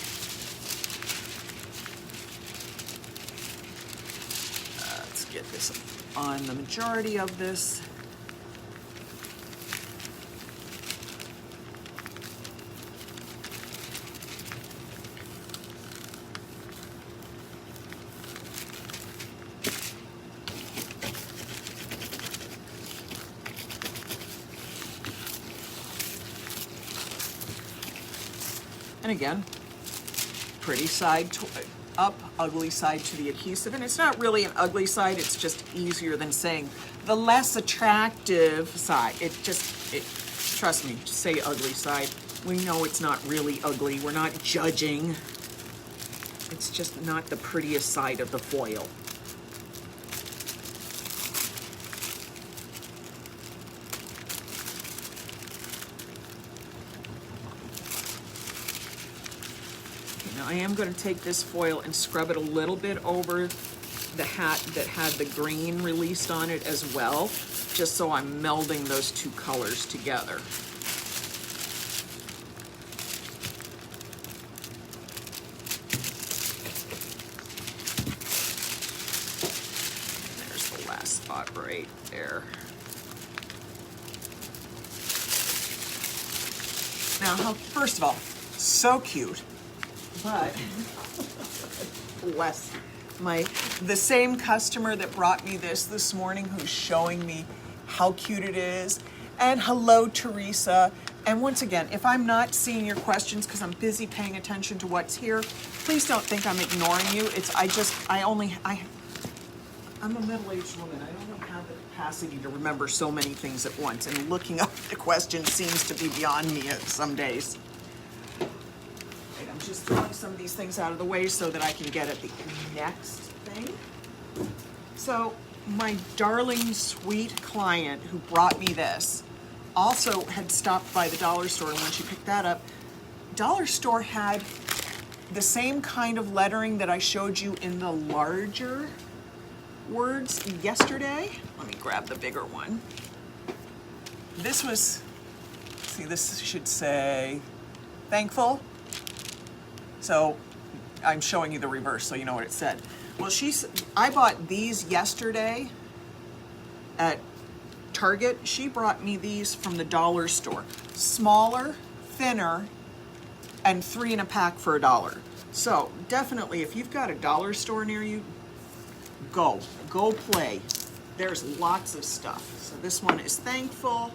Let's get this on the majority of this. And again, pretty side up, ugly side to the adhesive. And it's not really an ugly side, it's just easier than saying the less attractive side. Trust me, just say ugly side. We know it's not really ugly, we're not judging. It's just not the prettiest side of the foil. I am going to take this foil and scrub it a little bit over the hat that had the green released on it as well, just so I'm melding those two colors together. There's the last spot right there. Now, first of all, so cute. But bless the same customer that brought me this morning, who's showing me how cute it is. And hello, Teresa. And once again, if I'm not seeing your questions because I'm busy paying attention to what's here, please don't think I'm ignoring you. I'm a middle-aged woman. I don't have the capacity to remember so many things at once. And looking up the questions seems to be beyond me some days. I'm just throwing some of these things out of the way so that I can get at the next thing. So my darling sweet client who brought me this also had stopped by the dollar store, and when she picked that up, dollar store had the same kind of lettering that I showed you in the larger words yesterday. Let me grab the bigger one. This was, see, this should say thankful. So I'm showing you the reverse so you know what it said. Well, I bought these yesterday at Target. She brought me these from the dollar store. Smaller, thinner, and 3 in a pack for $1. So definitely, if you've got a dollar store near you, go play. There's lots of stuff. So this one is thankful,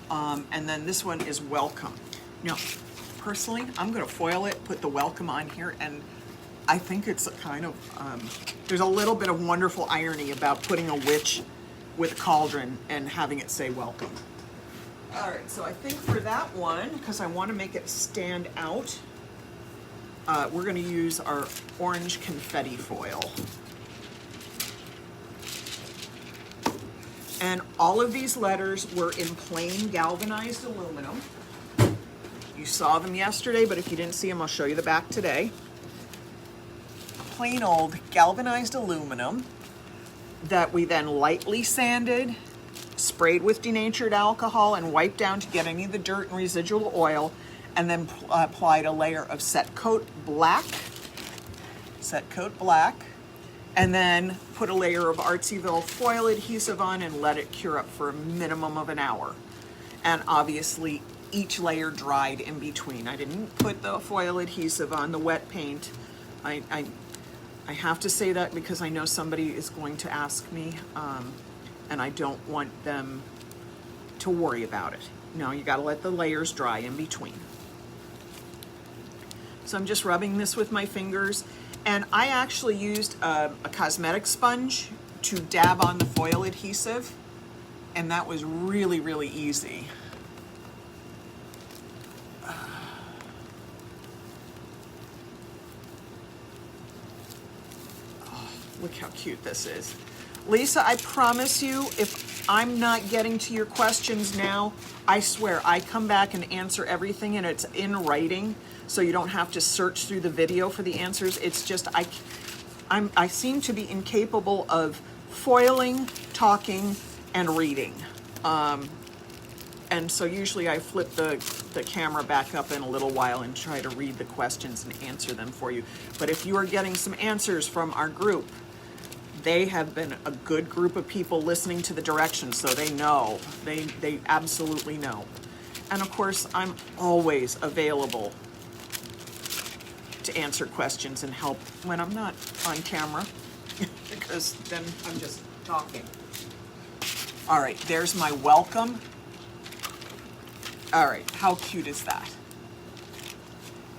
and then this one is welcome. Now, personally, I'm gonna foil it, put the welcome on here, and I think it's kind of, there's a little bit of wonderful irony about putting a witch with a cauldron and having it say welcome. All right, so I think for that one, because I want to make it stand out, we're going to use our orange confetti foil. And all of these letters were in plain galvanized aluminum. You saw them yesterday, but if you didn't see them, I'll show you the back today. Plain old galvanized aluminum that we then lightly sanded, sprayed with denatured alcohol, and wiped down to get any of the dirt and residual oil, and then applied a layer of Set Coat Black, and then put a layer of Artsyville foil adhesive on and let it cure up for a minimum of an hour. And obviously each layer dried in between. I didn't put the foil adhesive on the wet paint. I have to say that because I know somebody is going to ask me, and I don't want them to worry about it. No, you gotta let the layers dry in between. So I'm just rubbing this with my fingers, and I actually used a cosmetic sponge to dab on the foil adhesive, and that was really, really easy. Look how cute this is. Lisa, I promise you, if I'm not getting to your questions now, I swear, I come back and answer everything, and it's in writing, so you don't have to search through the video for the answers. It's just, I seem to be incapable of foiling, talking, and reading. And so usually I flip the camera back up in a little while and try to read the questions and answer them for you. But if you are getting some answers from our group, they have been a good group of people listening to the directions, so they know. They absolutely know. And of course, I'm always available to answer questions and help when I'm not on camera, because then I'm just talking. All right, there's my welcome. All right, how cute is that?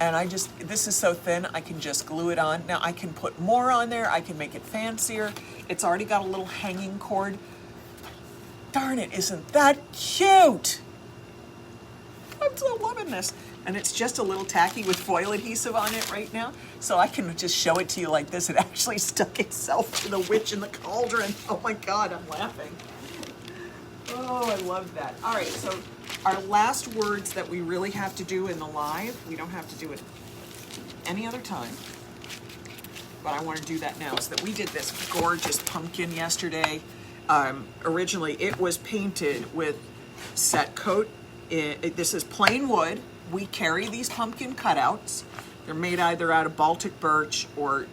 And this is so thin, I can just glue it on. Now I can put more on there, I can make it fancier. It's already got a little hanging cord. Darn it, isn't that cute? I'm so loving this. And it's just a little tacky with foil adhesive on it right now. So I can just show it to you like this. It actually stuck itself to the witch in the cauldron. Oh my God, I'm laughing. Oh, I love that. All right, so our last words that we really have to do in the live, we don't have to do it any other time, but I want to do that now, is that we did this gorgeous pumpkin yesterday. Originally, it was painted with Set Coat. This is plain wood. We carry these pumpkin cutouts. They're made either out of Baltic birch or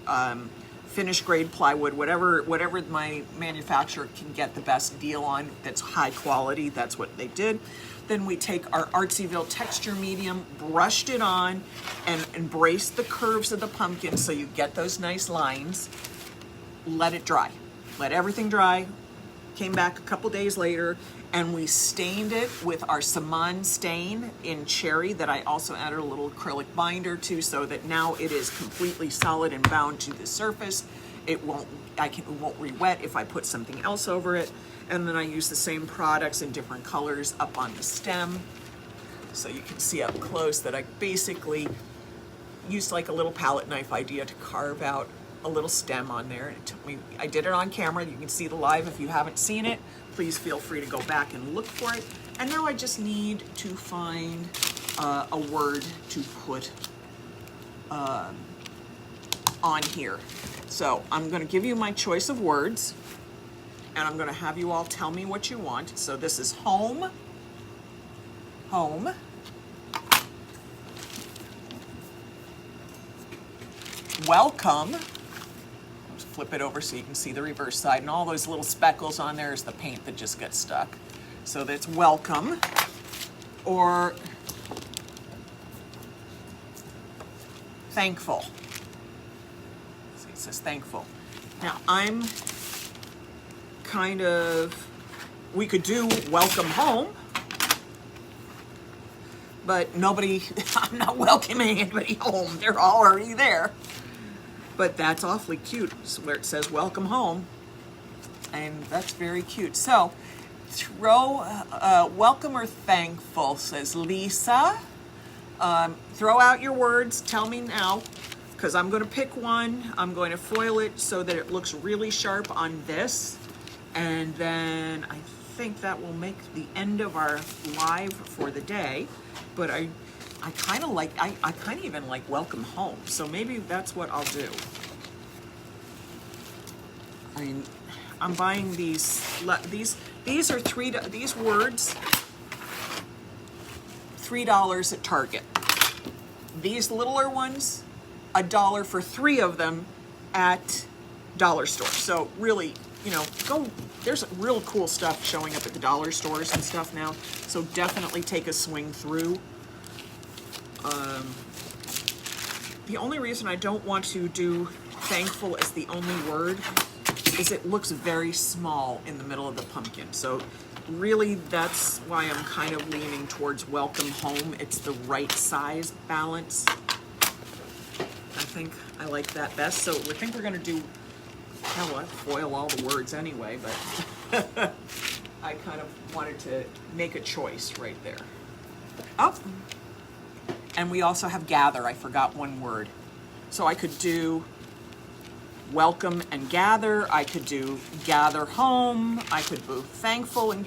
finished grade plywood, whatever my manufacturer can get the best deal on that's high quality, that's what they did. Then we take our Artsyville texture medium, brushed it on, and embraced the curves of the pumpkin so you get those nice lines. Let it dry. Let everything dry. Came back a couple days later, and we stained it with our Saman stain in cherry that I also added a little acrylic binder to, so that now it is completely solid and bound to the surface. It won't re-wet if I put something else over it. And then I use the same products in different colors up on the stem. So you can see up close that I basically used like a little palette knife idea to carve out a little stem on there. It took me, I did it on camera. You can see the live. If you haven't seen it, please feel free to go back and look for it. And now I just need to find a word to put on here. So I'm going to give you my choice of words, and I'm going to have you all tell me what you want. So this is home, home, welcome. Let's flip it over so you can see the reverse side, and all those little speckles on there is the paint that just gets stuck. So that's welcome, or thankful. See, it says thankful. Now I'm kind of, we could do welcome home, but nobody, I'm not welcoming anybody home. They're all already there. But that's awfully cute, where it says welcome home. And that's very cute. So throw welcome or thankful, says Lisa. Throw out your words. Tell me now, because I'm going to pick one. I'm going to foil it so that it looks really sharp on this. And then I think that will make the end of our live for the day. But I kind of like, I kind of even like welcome home. So maybe that's what I'll do. I mean, I'm buying these are these words, $3 at Target. These littler ones, $1 for 3 of them at dollar store. So really, you know, there's real cool stuff showing up at the dollar stores and stuff now. So definitely take a swing through. The only reason I don't want to do thankful as the only word is it looks very small in the middle of the pumpkin. So really that's why I'm kind of leaning towards welcome home. It's the right size balance. I think I like that best. So I think we're gonna do, hell, I foil all the words anyway, but I kind of wanted to make a choice right there. Oh, and we also have gather. I forgot one word. So I could do welcome and gather. I could do gather home. I could do thankful and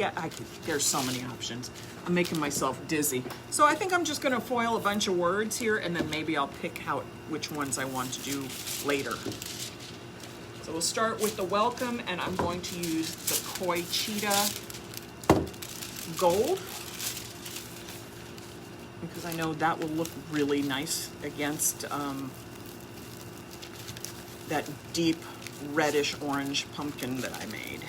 there's so many options. I'm making myself dizzy. So I think I'm just gonna foil a bunch of words here, and then maybe I'll pick out which ones I want to do later. So we'll start with the welcome, and I'm going to use the Koi Cheetah Gold, because I know that will look really nice against that deep reddish orange pumpkin that I made.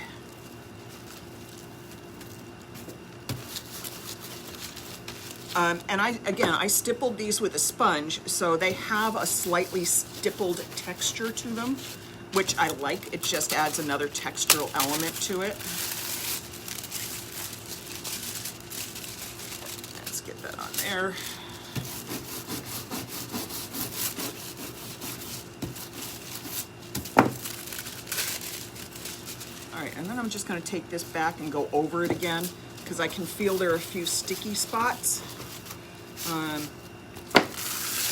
And I stippled these with a sponge, so they have a slightly stippled texture to them, which I like. It just adds another textural element to it. Let's get that on there. All right, and then I'm just going to take this back and go over it again, because I can feel there are a few sticky spots.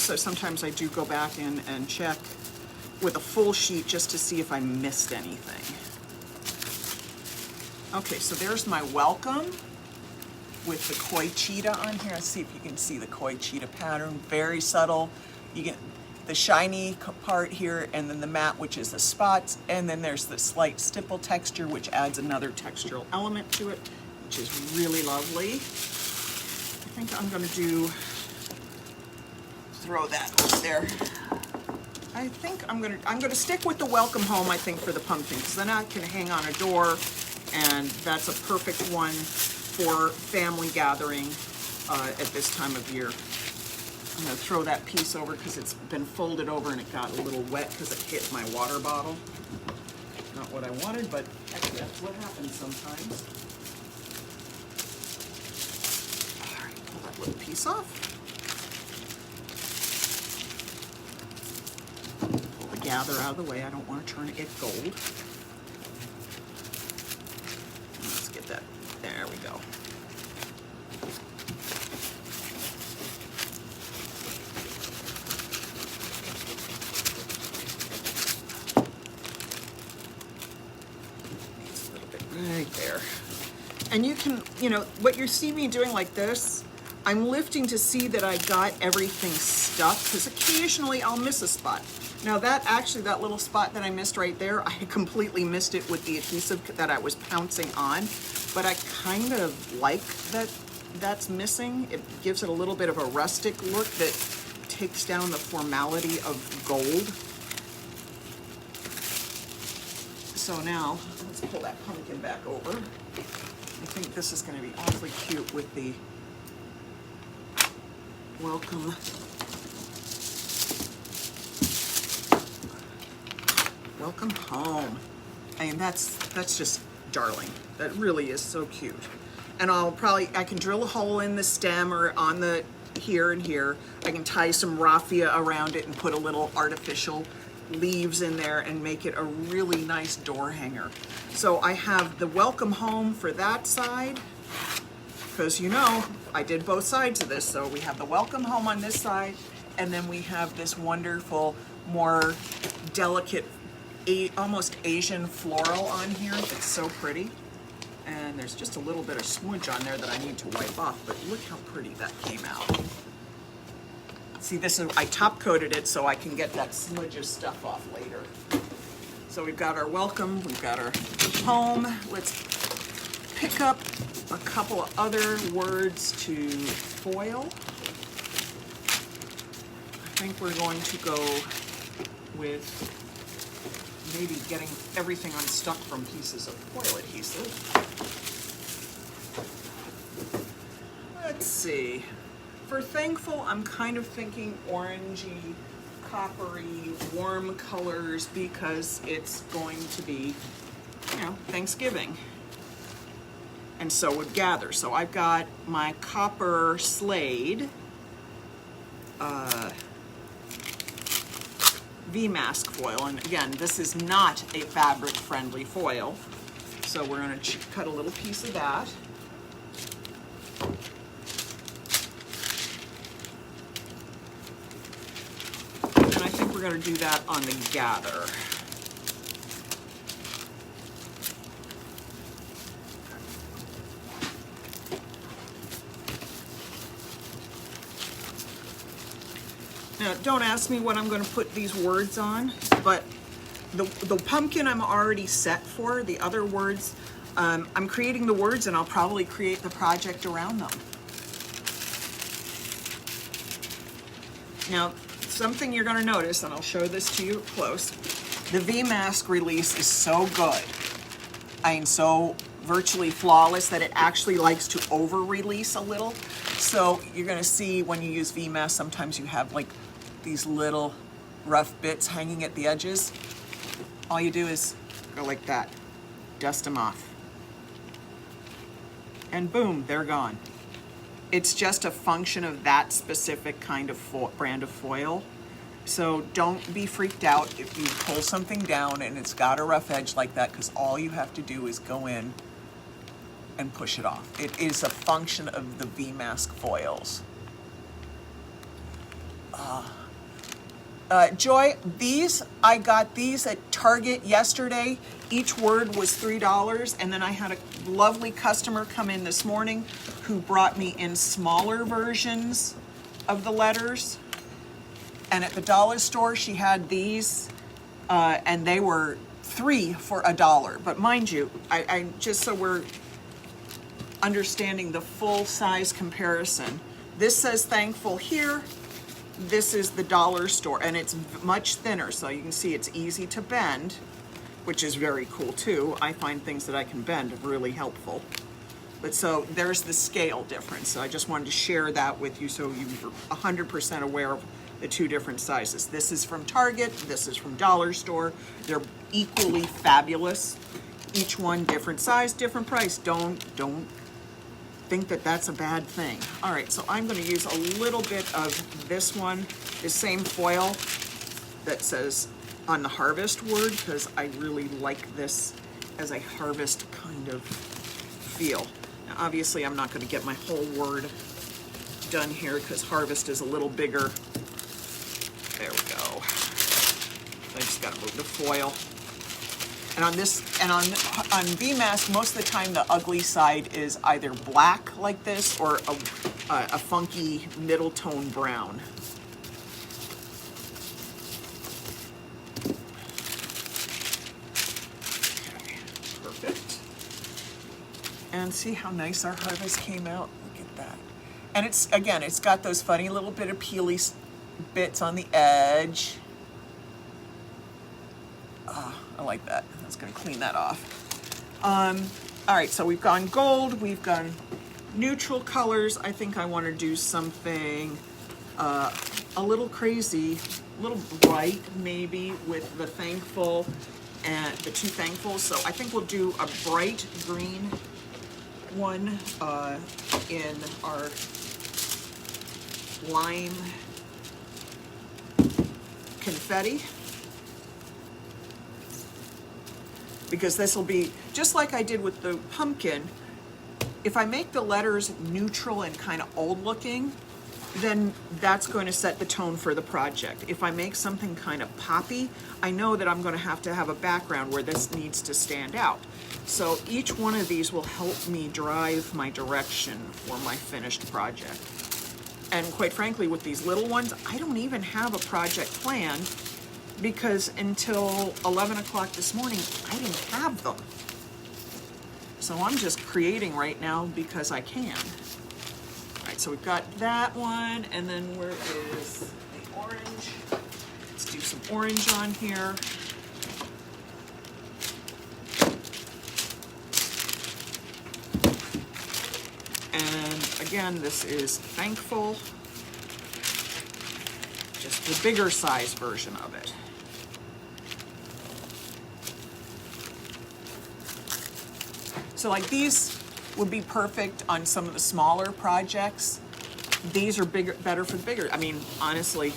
So sometimes I do go back in and check with a full sheet just to see if I missed anything. Okay, so there's my welcome with the Koi Cheetah on here. Let's see if you can see the Koi Cheetah pattern. Very subtle. You get the shiny part here, and then the matte, which is the spots, and then there's the slight stipple texture, which adds another textural element to it, which is really lovely. I think I'm going to throw that over there. I think I'm gonna stick with the welcome home, I think, for the pumpkin, because then I can hang on a door, and that's a perfect one for family gathering at this time of year. I'm gonna throw that piece over because it's been folded over and it got a little wet because it hit my water bottle. Not what I wanted, but that's what happens sometimes. All right, pull that little piece off. Pull the gather out of the way. I don't want to turn it gold. Let's get that. There we go. And you can, you know, what you see me doing like this, I'm lifting to see that I got everything stuck, because occasionally I'll miss a spot. Now that actually, that little spot that I missed right there, I completely missed it with the adhesive that I was pouncing on, but I kind of like that that's missing. It gives it a little bit of a rustic look that takes down the formality of gold. So now, let's pull that pumpkin back over. I think this is going to be awfully cute with the welcome. Welcome home. I mean, that's just darling. That really is so cute. And I can drill a hole in the stem or on the here and here. I can tie some raffia around it and put a little artificial leaves in there and make it a really nice door hanger. So I have the welcome home for that side, because you know, I did both sides of this. So we have the welcome home on this side, and then we have this wonderful, more delicate, almost Asian floral on here that's so pretty. And there's just a little bit of smudge on there that I need to wipe off, but look how pretty that came out. See, this is, I top coated it so I can get that smudge of stuff off later. So we've got our welcome, we've got our home. Let's pick up a couple of other words to foil. I think we're going to go with maybe getting everything unstuck from pieces of foil adhesive. Let's see. For thankful, I'm kind of thinking orangey, coppery, warm colors, because it's going to be, you know, Thanksgiving. And so would gather. So I've got my copper Slade V-mask foil, and again, this is not a fabric-friendly foil, so we're going to cut a little piece of that. And I think we're going to do that on the gather. Now, don't ask me what I'm going to put these words on, but the pumpkin I'm already set for. The other words, I'm creating the words, and I'll probably create the project around them. Now, something you're going to notice, and I'll show this to you close, the V-mask release is so good. I mean, so virtually flawless that it actually likes to over-release a little. So you're going to see when you use V-mask, sometimes you have like these little rough bits hanging at the edges. All you do is go like that, dust them off, and boom, they're gone. It's just a function of that specific kind of brand of foil. So don't be freaked out if you pull something down and it's got a rough edge like that, because all you have to do is go in and push it off. It is a function of the V-mask foils. Joy, I got these at Target yesterday. Each word was $3, and then I had a lovely customer come in this morning who brought me in smaller versions of the letters. And at the dollar store, she had these, and they were 3 for $1. But mind you, I just so we're understanding the full size comparison, this says thankful here. This is the dollar store, and it's much thinner, so you can see it's easy to bend, which is very cool too. I find things that I can bend really helpful. But so there's the scale difference. So I just wanted to share that with you so you're 100% aware of the two different sizes. This is from Target, this is from dollar store. They're equally fabulous. Each one different size, different price. Don't think that that's a bad thing. All right, so I'm going to use a little bit of this one, the same foil that says on the harvest word, because I really like this as a harvest kind of feel. Now, obviously, I'm not going to get my whole word done here because harvest is a little bigger. There we go. I just got to move the foil. And on this, and on V-Mask, most of the time the ugly side is either black like this or a funky middle tone brown. Okay, perfect. And see how nice our harvest came out? Look at that. And it's, again, it's got those funny little bit of peely bits on the edge. I like that. That's going to clean that off. All right, so we've gone gold. We've gone neutral colors. I think I want to do something a little crazy, a little bright maybe with the thankful and the two thankfuls. So I think we'll do a bright green one in our lime confetti. Because this will be, just like I did with the pumpkin, if I make the letters neutral and kind of old looking, then that's going to set the tone for the project. If I make something kind of poppy, I know that I'm going to have a background where this needs to stand out. So each one of these will help me drive my direction for my finished project. And quite frankly, with these little ones, I don't even have a project plan, because until 11 o'clock this morning, I didn't have them. So I'm just creating right now because I can. All right, so we've got that one, and then where is the orange? Let's do some orange on here. And again, this is thankful, just the bigger size version of it. So like these would be perfect on some of the smaller projects. These are bigger, better for the bigger. I mean, honestly,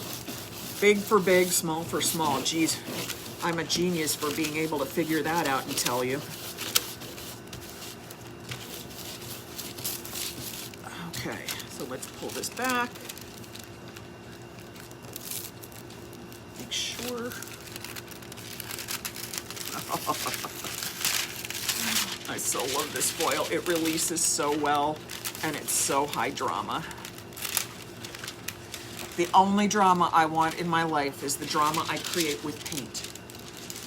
big for big, small for small. Geez, I'm a genius for being able to figure that out and tell you. Okay, so let's pull this back. Make sure. I so love this foil. It releases so well, and it's so high drama. The only drama I want in my life is the drama I create with paint.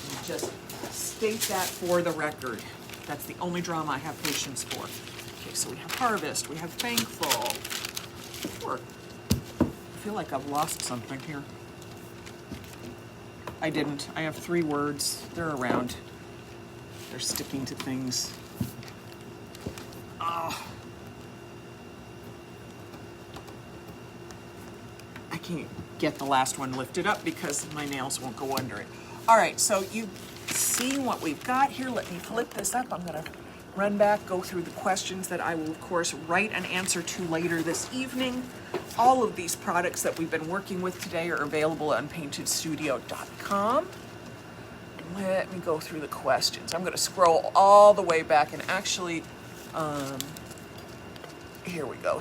And just state that for the record. That's the only drama I have patience for. Okay, so we have harvest, we have thankful. Sure. I feel like I've lost something here. I didn't. I have 3 words. They're around. They're sticking to things. Oh. I can't get the last one lifted up because my nails won't go under it. All right, so you see what we've got here. Let me flip this up. I'm going to run back, go through the questions that I will, of course, write an answer to later this evening. All of these products that we've been working with today are available on paintedstudio.com. Let me go through the questions. I'm going to scroll all the way back and actually, here we go,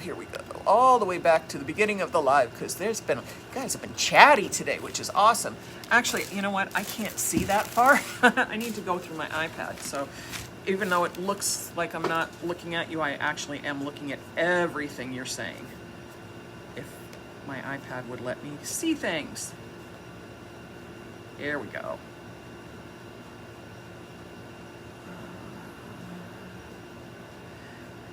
all the way back to the beginning of the live, because there's been, you guys have been chatty today, which is awesome. Actually, you know what? I can't see that far. I need to go through my iPad. So even though it looks like I'm not looking at you, I actually am looking at everything you're saying. If my iPad would let me see things. Here we go.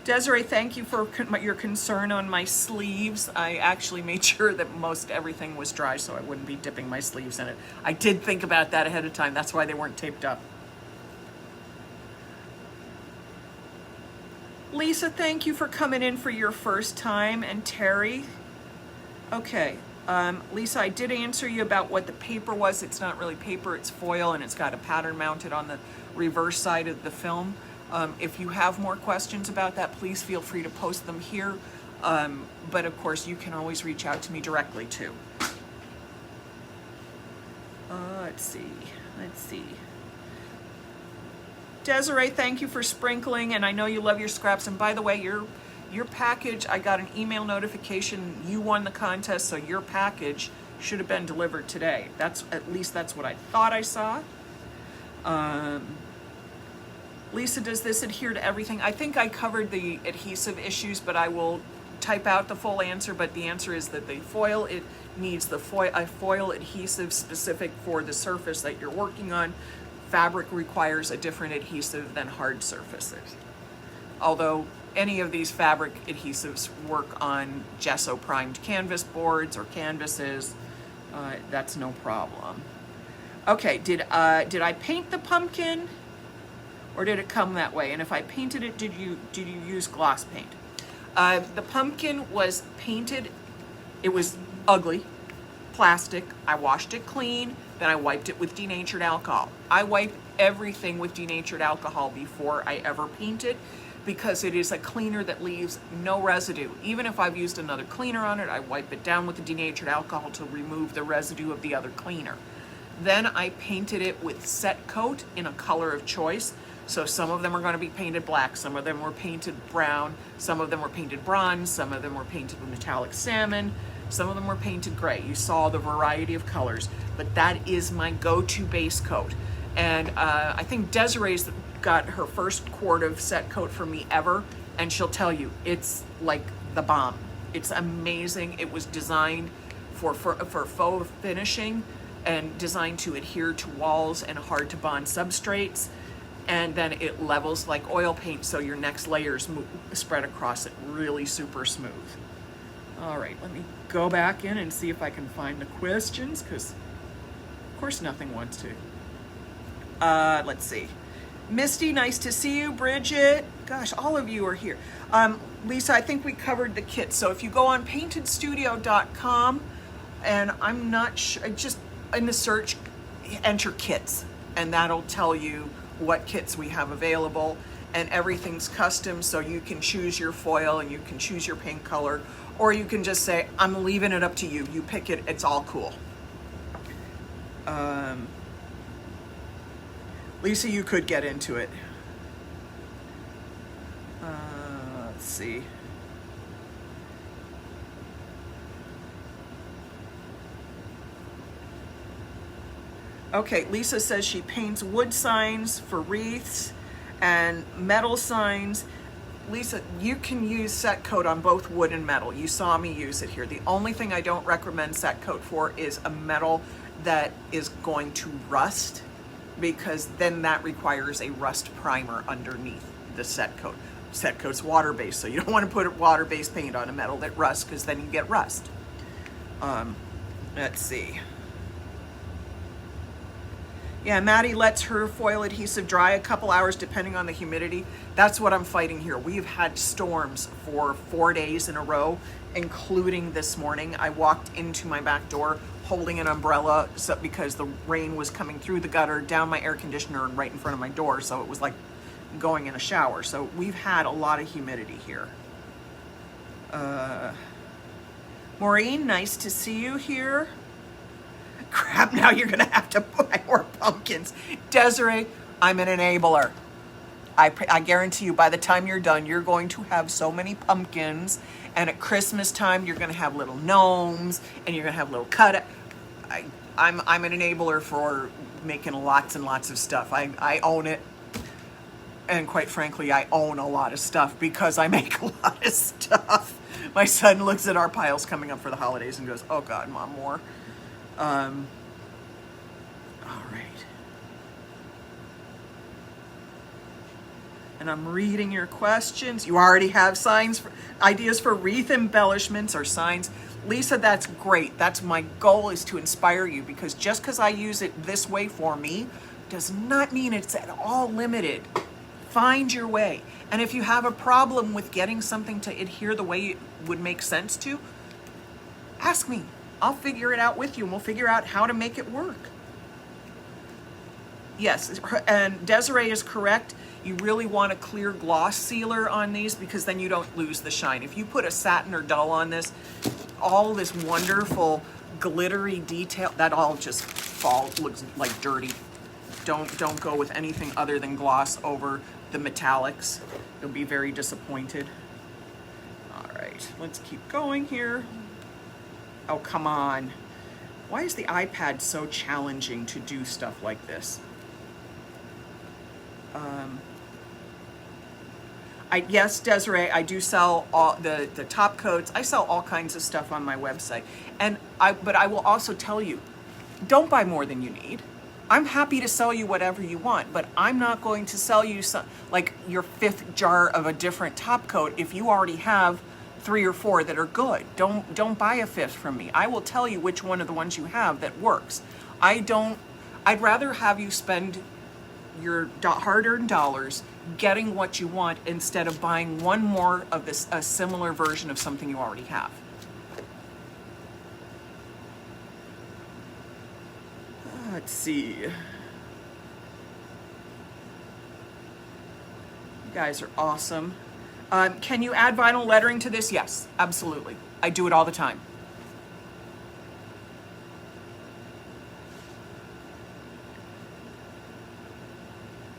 Desiree, thank you for your concern on my sleeves. I actually made sure that most everything was dry so I wouldn't be dipping my sleeves in it. I did think about that ahead of time. That's why they weren't taped up. Lisa, thank you for coming in for your first time. And Terry, okay. Lisa, I did answer you about what the paper was. It's not really paper, it's foil, and it's got a pattern mounted on the reverse side of the film. If you have more questions about that, please feel free to post them here. But of course, you can always reach out to me directly too. Let's see. Desiree, thank you for sprinkling, and I know you love your scraps. And by the way, your package, I got an email notification, you won the contest, so your package should have been delivered today. At least that's what I thought I saw. Lisa, does this adhere to everything? I think I covered the adhesive issues, but I will type out the full answer. But the answer is that the foil, it needs the a foil adhesive specific for the surface that you're working on. Fabric requires a different adhesive than hard surfaces. Although any of these fabric adhesives work on gesso primed canvas boards or canvases, that's no problem. Okay, did I paint the pumpkin, or did it come that way? And if I painted it, did you use gloss paint? The pumpkin was painted. It was ugly, plastic. I washed it clean, then I wiped it with denatured alcohol. I wipe everything with denatured alcohol before I ever paint it, because it is a cleaner that leaves no residue. Even if I've used another cleaner on it, I wipe it down with the denatured alcohol to remove the residue of the other cleaner. Then I painted it with set coat in a color of choice. So some of them are going to be painted black, some of them were painted brown, some of them were painted bronze, some of them were painted with metallic salmon, some of them were painted gray. You saw the variety of colors, but that is my go-to base coat. And I think Desiree's got her first quart of set coat from me ever, and she'll tell you, it's like the bomb. It's amazing. It was designed for faux finishing and designed to adhere to walls and hard to bond substrates. And then it levels like oil paint, so your next layers spread across it really super smooth. All right, let me go back in and see if I can find the questions, because of course nothing wants to. Let's see. Misty, nice to see you. Bridget, gosh, all of you are here. Lisa, I think we covered the kits. So if you go on paintedstudio.com, and I'm not sure, just in the search, enter kits, and that'll tell you what kits we have available, and everything's custom, so you can choose your foil and you can choose your paint color, or you can just say, I'm leaving it up to you. You pick it, it's all cool. Lisa, you could get into it. Let's see. Okay, Lisa says she paints wood signs for wreaths and metal signs. Lisa, you can use set coat on both wood and metal. You saw me use it here. The only thing I don't recommend set coat for is a metal that is going to rust, because then that requires a rust primer underneath the set coat. Set coat's water-based, so you don't want to put water-based paint on a metal that rusts, because then you get rust. Let's see. Yeah, Maddie lets her foil adhesive dry a couple hours depending on the humidity. That's what I'm fighting here. We've had storms for 4 days in a row, including this morning. I walked into my back door holding an umbrella because the rain was coming through the gutter, down my air conditioner, and right in front of my door. So it was like going in a shower. So we've had a lot of humidity here. Maureen, nice to see you here. Crap, now you're gonna have to buy more pumpkins. Desiree, I'm an enabler. I guarantee you, by the time you're done, you're going to have so many pumpkins, and at Christmas time, you're gonna have little gnomes, and you're gonna have little I'm an enabler for making lots and lots of stuff. I own it, and quite frankly, I own a lot of stuff because I make a lot of stuff. My son looks at our piles coming up for the holidays and goes, oh God, Mom, more. All right. And I'm reading your questions. You already have ideas for wreath embellishments or signs. Lisa, that's great. That's my goal, is to inspire you, because just because I use it this way for me does not mean it's at all limited. Find your way. And if you have a problem with getting something to adhere the way it would make sense to, ask me. I'll figure it out with you, and we'll figure out how to make it work. Yes, and Desiree is correct. You really want a clear gloss sealer on these, because then you don't lose the shine. If you put a satin or dull on this, all this wonderful glittery detail, that all just looks like dirty. Don't go with anything other than gloss over the metallics. You'll be very disappointed. All right, let's keep going here. Oh, come on. Why is the iPad so challenging to do stuff like this? Yes, Desiree, I do sell all the top coats. I sell all kinds of stuff on my website. But I will also tell you, don't buy more than you need. I'm happy to sell you whatever you want, but I'm not going to sell you like your 5th jar of a different top coat if you already have 3 or 4 that are good. Don't buy a 5th from me. I will tell you which one of the ones you have that works. I'd rather have you spend your hard-earned dollars getting what you want instead of buying one more of a similar version of something you already have. Let's see. You guys are awesome. Can you add vinyl lettering to this? Yes, absolutely. I do it all the time.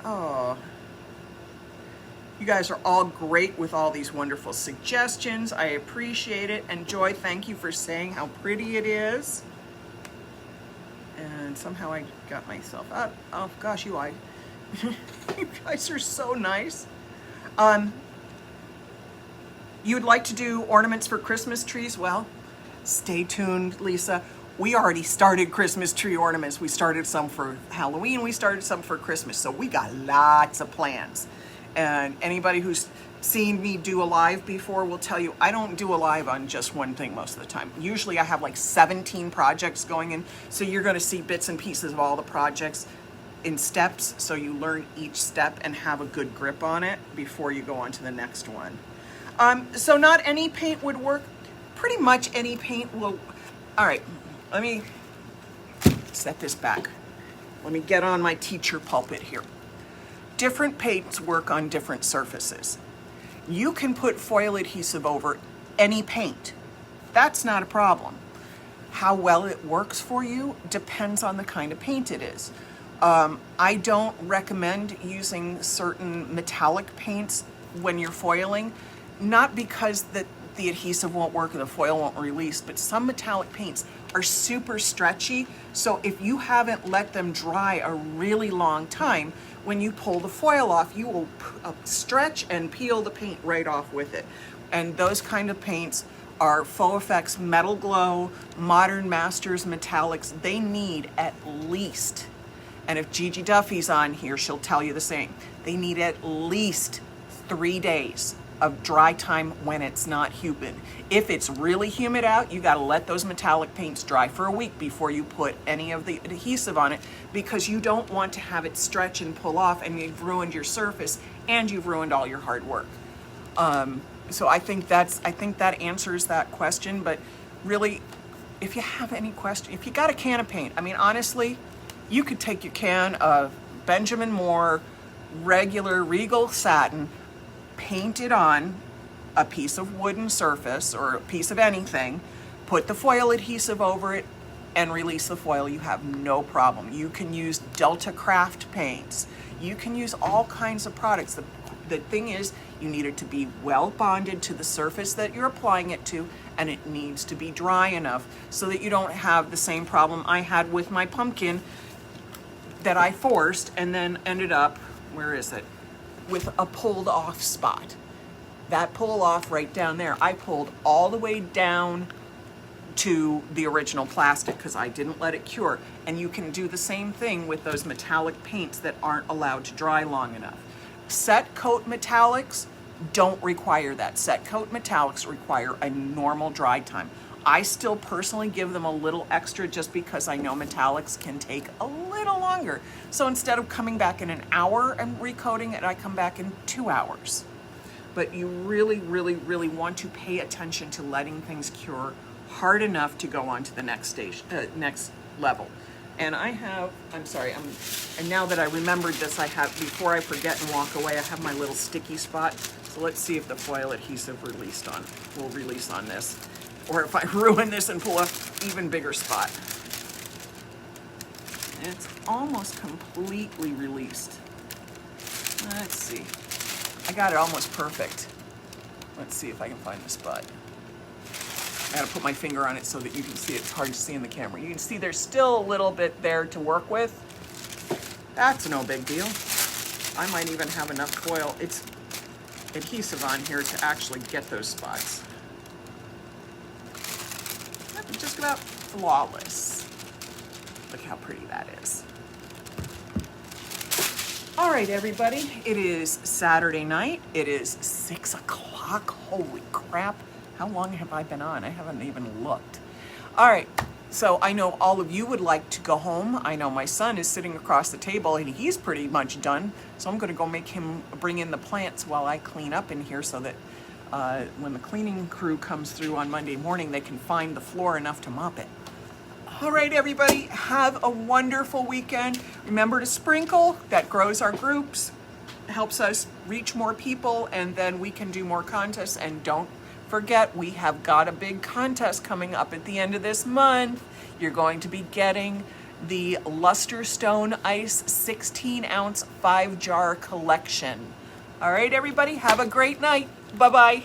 Oh, you guys are all great with all these wonderful suggestions. I appreciate it. And Joy, thank you for saying how pretty it is. And somehow I got myself up. Oh gosh, you guys are so nice. You'd like to do ornaments for Christmas trees? Well, stay tuned, Lisa. We already started Christmas tree ornaments. We started some for Halloween, we started some for Christmas. So we got lots of plans. And anybody who's seen me do a live before will tell you I don't do a live on just one thing most of the time. Usually I have like 17 projects going in. So you're gonna see bits and pieces of all the projects in steps, so you learn each step and have a good grip on it before you go on to the next one. So not any paint would work. Pretty much any paint will. All right, let me set this back. Let me get on my teacher pulpit here. Different paints work on different surfaces. You can put foil adhesive over any paint. That's not a problem. How well it works for you depends on the kind of paint it is. I don't recommend using certain metallic paints when you're foiling, not because the adhesive won't work or the foil won't release, but some metallic paints are super stretchy. So if you haven't let them dry a really long time, when you pull the foil off, you will stretch and peel the paint right off with it. And those kind of paints are Faux Effects Metal Glow, Modern Masters Metallics. They need at least, and if Gigi Duffy's on here, she'll tell you the same, they need at least 3 days of dry time when it's not humid. If it's really humid out, you gotta let those metallic paints dry for a week before you put any of the adhesive on it, because you don't want to have it stretch and pull off and you've ruined your surface and you've ruined all your hard work. So I think that answers that question, but really, if you have any question, if you got a can of paint, I mean, honestly, you could take your can of Benjamin Moore regular Regal satin, paint it on a piece of wooden surface or a piece of anything, put the foil adhesive over it, and release the foil. You have no problem. You can use Delta Craft paints. You can use all kinds of products. The thing is, you need it to be well bonded to the surface that you're applying it to, and it needs to be dry enough so that you don't have the same problem I had with my pumpkin that I forced and then ended up, where is it? With a pulled off spot. That pull off right down there, I pulled all the way down to the original plastic because I didn't let it cure. And you can do the same thing with those metallic paints that aren't allowed to dry long enough. Set coat metallics don't require that. Set coat metallics require a normal dry time. I still personally give them a little extra just because I know metallics can take a little longer. So instead of coming back in an hour and recoating it, I come back in 2 hours. But you really, really, really want to pay attention to letting things cure hard enough to go on to the next stage, next level. And and now that I remembered this, I have, before I forget and walk away, I have my little sticky spot. So let's see if the foil adhesive will release on this. Or if I ruin this and pull a even bigger spot. It's almost completely released. Let's see. I got it almost perfect. Let's see if I can find the spot. I gotta put my finger on it so that you can see it. It's hard to see in the camera. You can see there's still a little bit there to work with. That's no big deal. I might even have enough foil. adhesive on here to actually get those spots. Yep, just about flawless. Look how pretty that is. All right, everybody, it is Saturday night. It is 6 o'clock. Holy crap. How long have I been on? I haven't even looked. All right, so I know all of you would like to go home. I know my son is sitting across the table and he's pretty much done. So I'm gonna go make him bring in the plants while I clean up in here so that when the cleaning crew comes through on Monday morning, they can find the floor enough to mop it. All right, everybody, have a wonderful weekend. Remember to sprinkle, that grows our groups, helps us reach more people, and then we can do more contests. And don't forget, we have got a big contest coming up at the end of this month. You're going to be getting the Luster Stone Ice 16-ounce 5-jar collection. All right, everybody, have a great night. Bye-bye.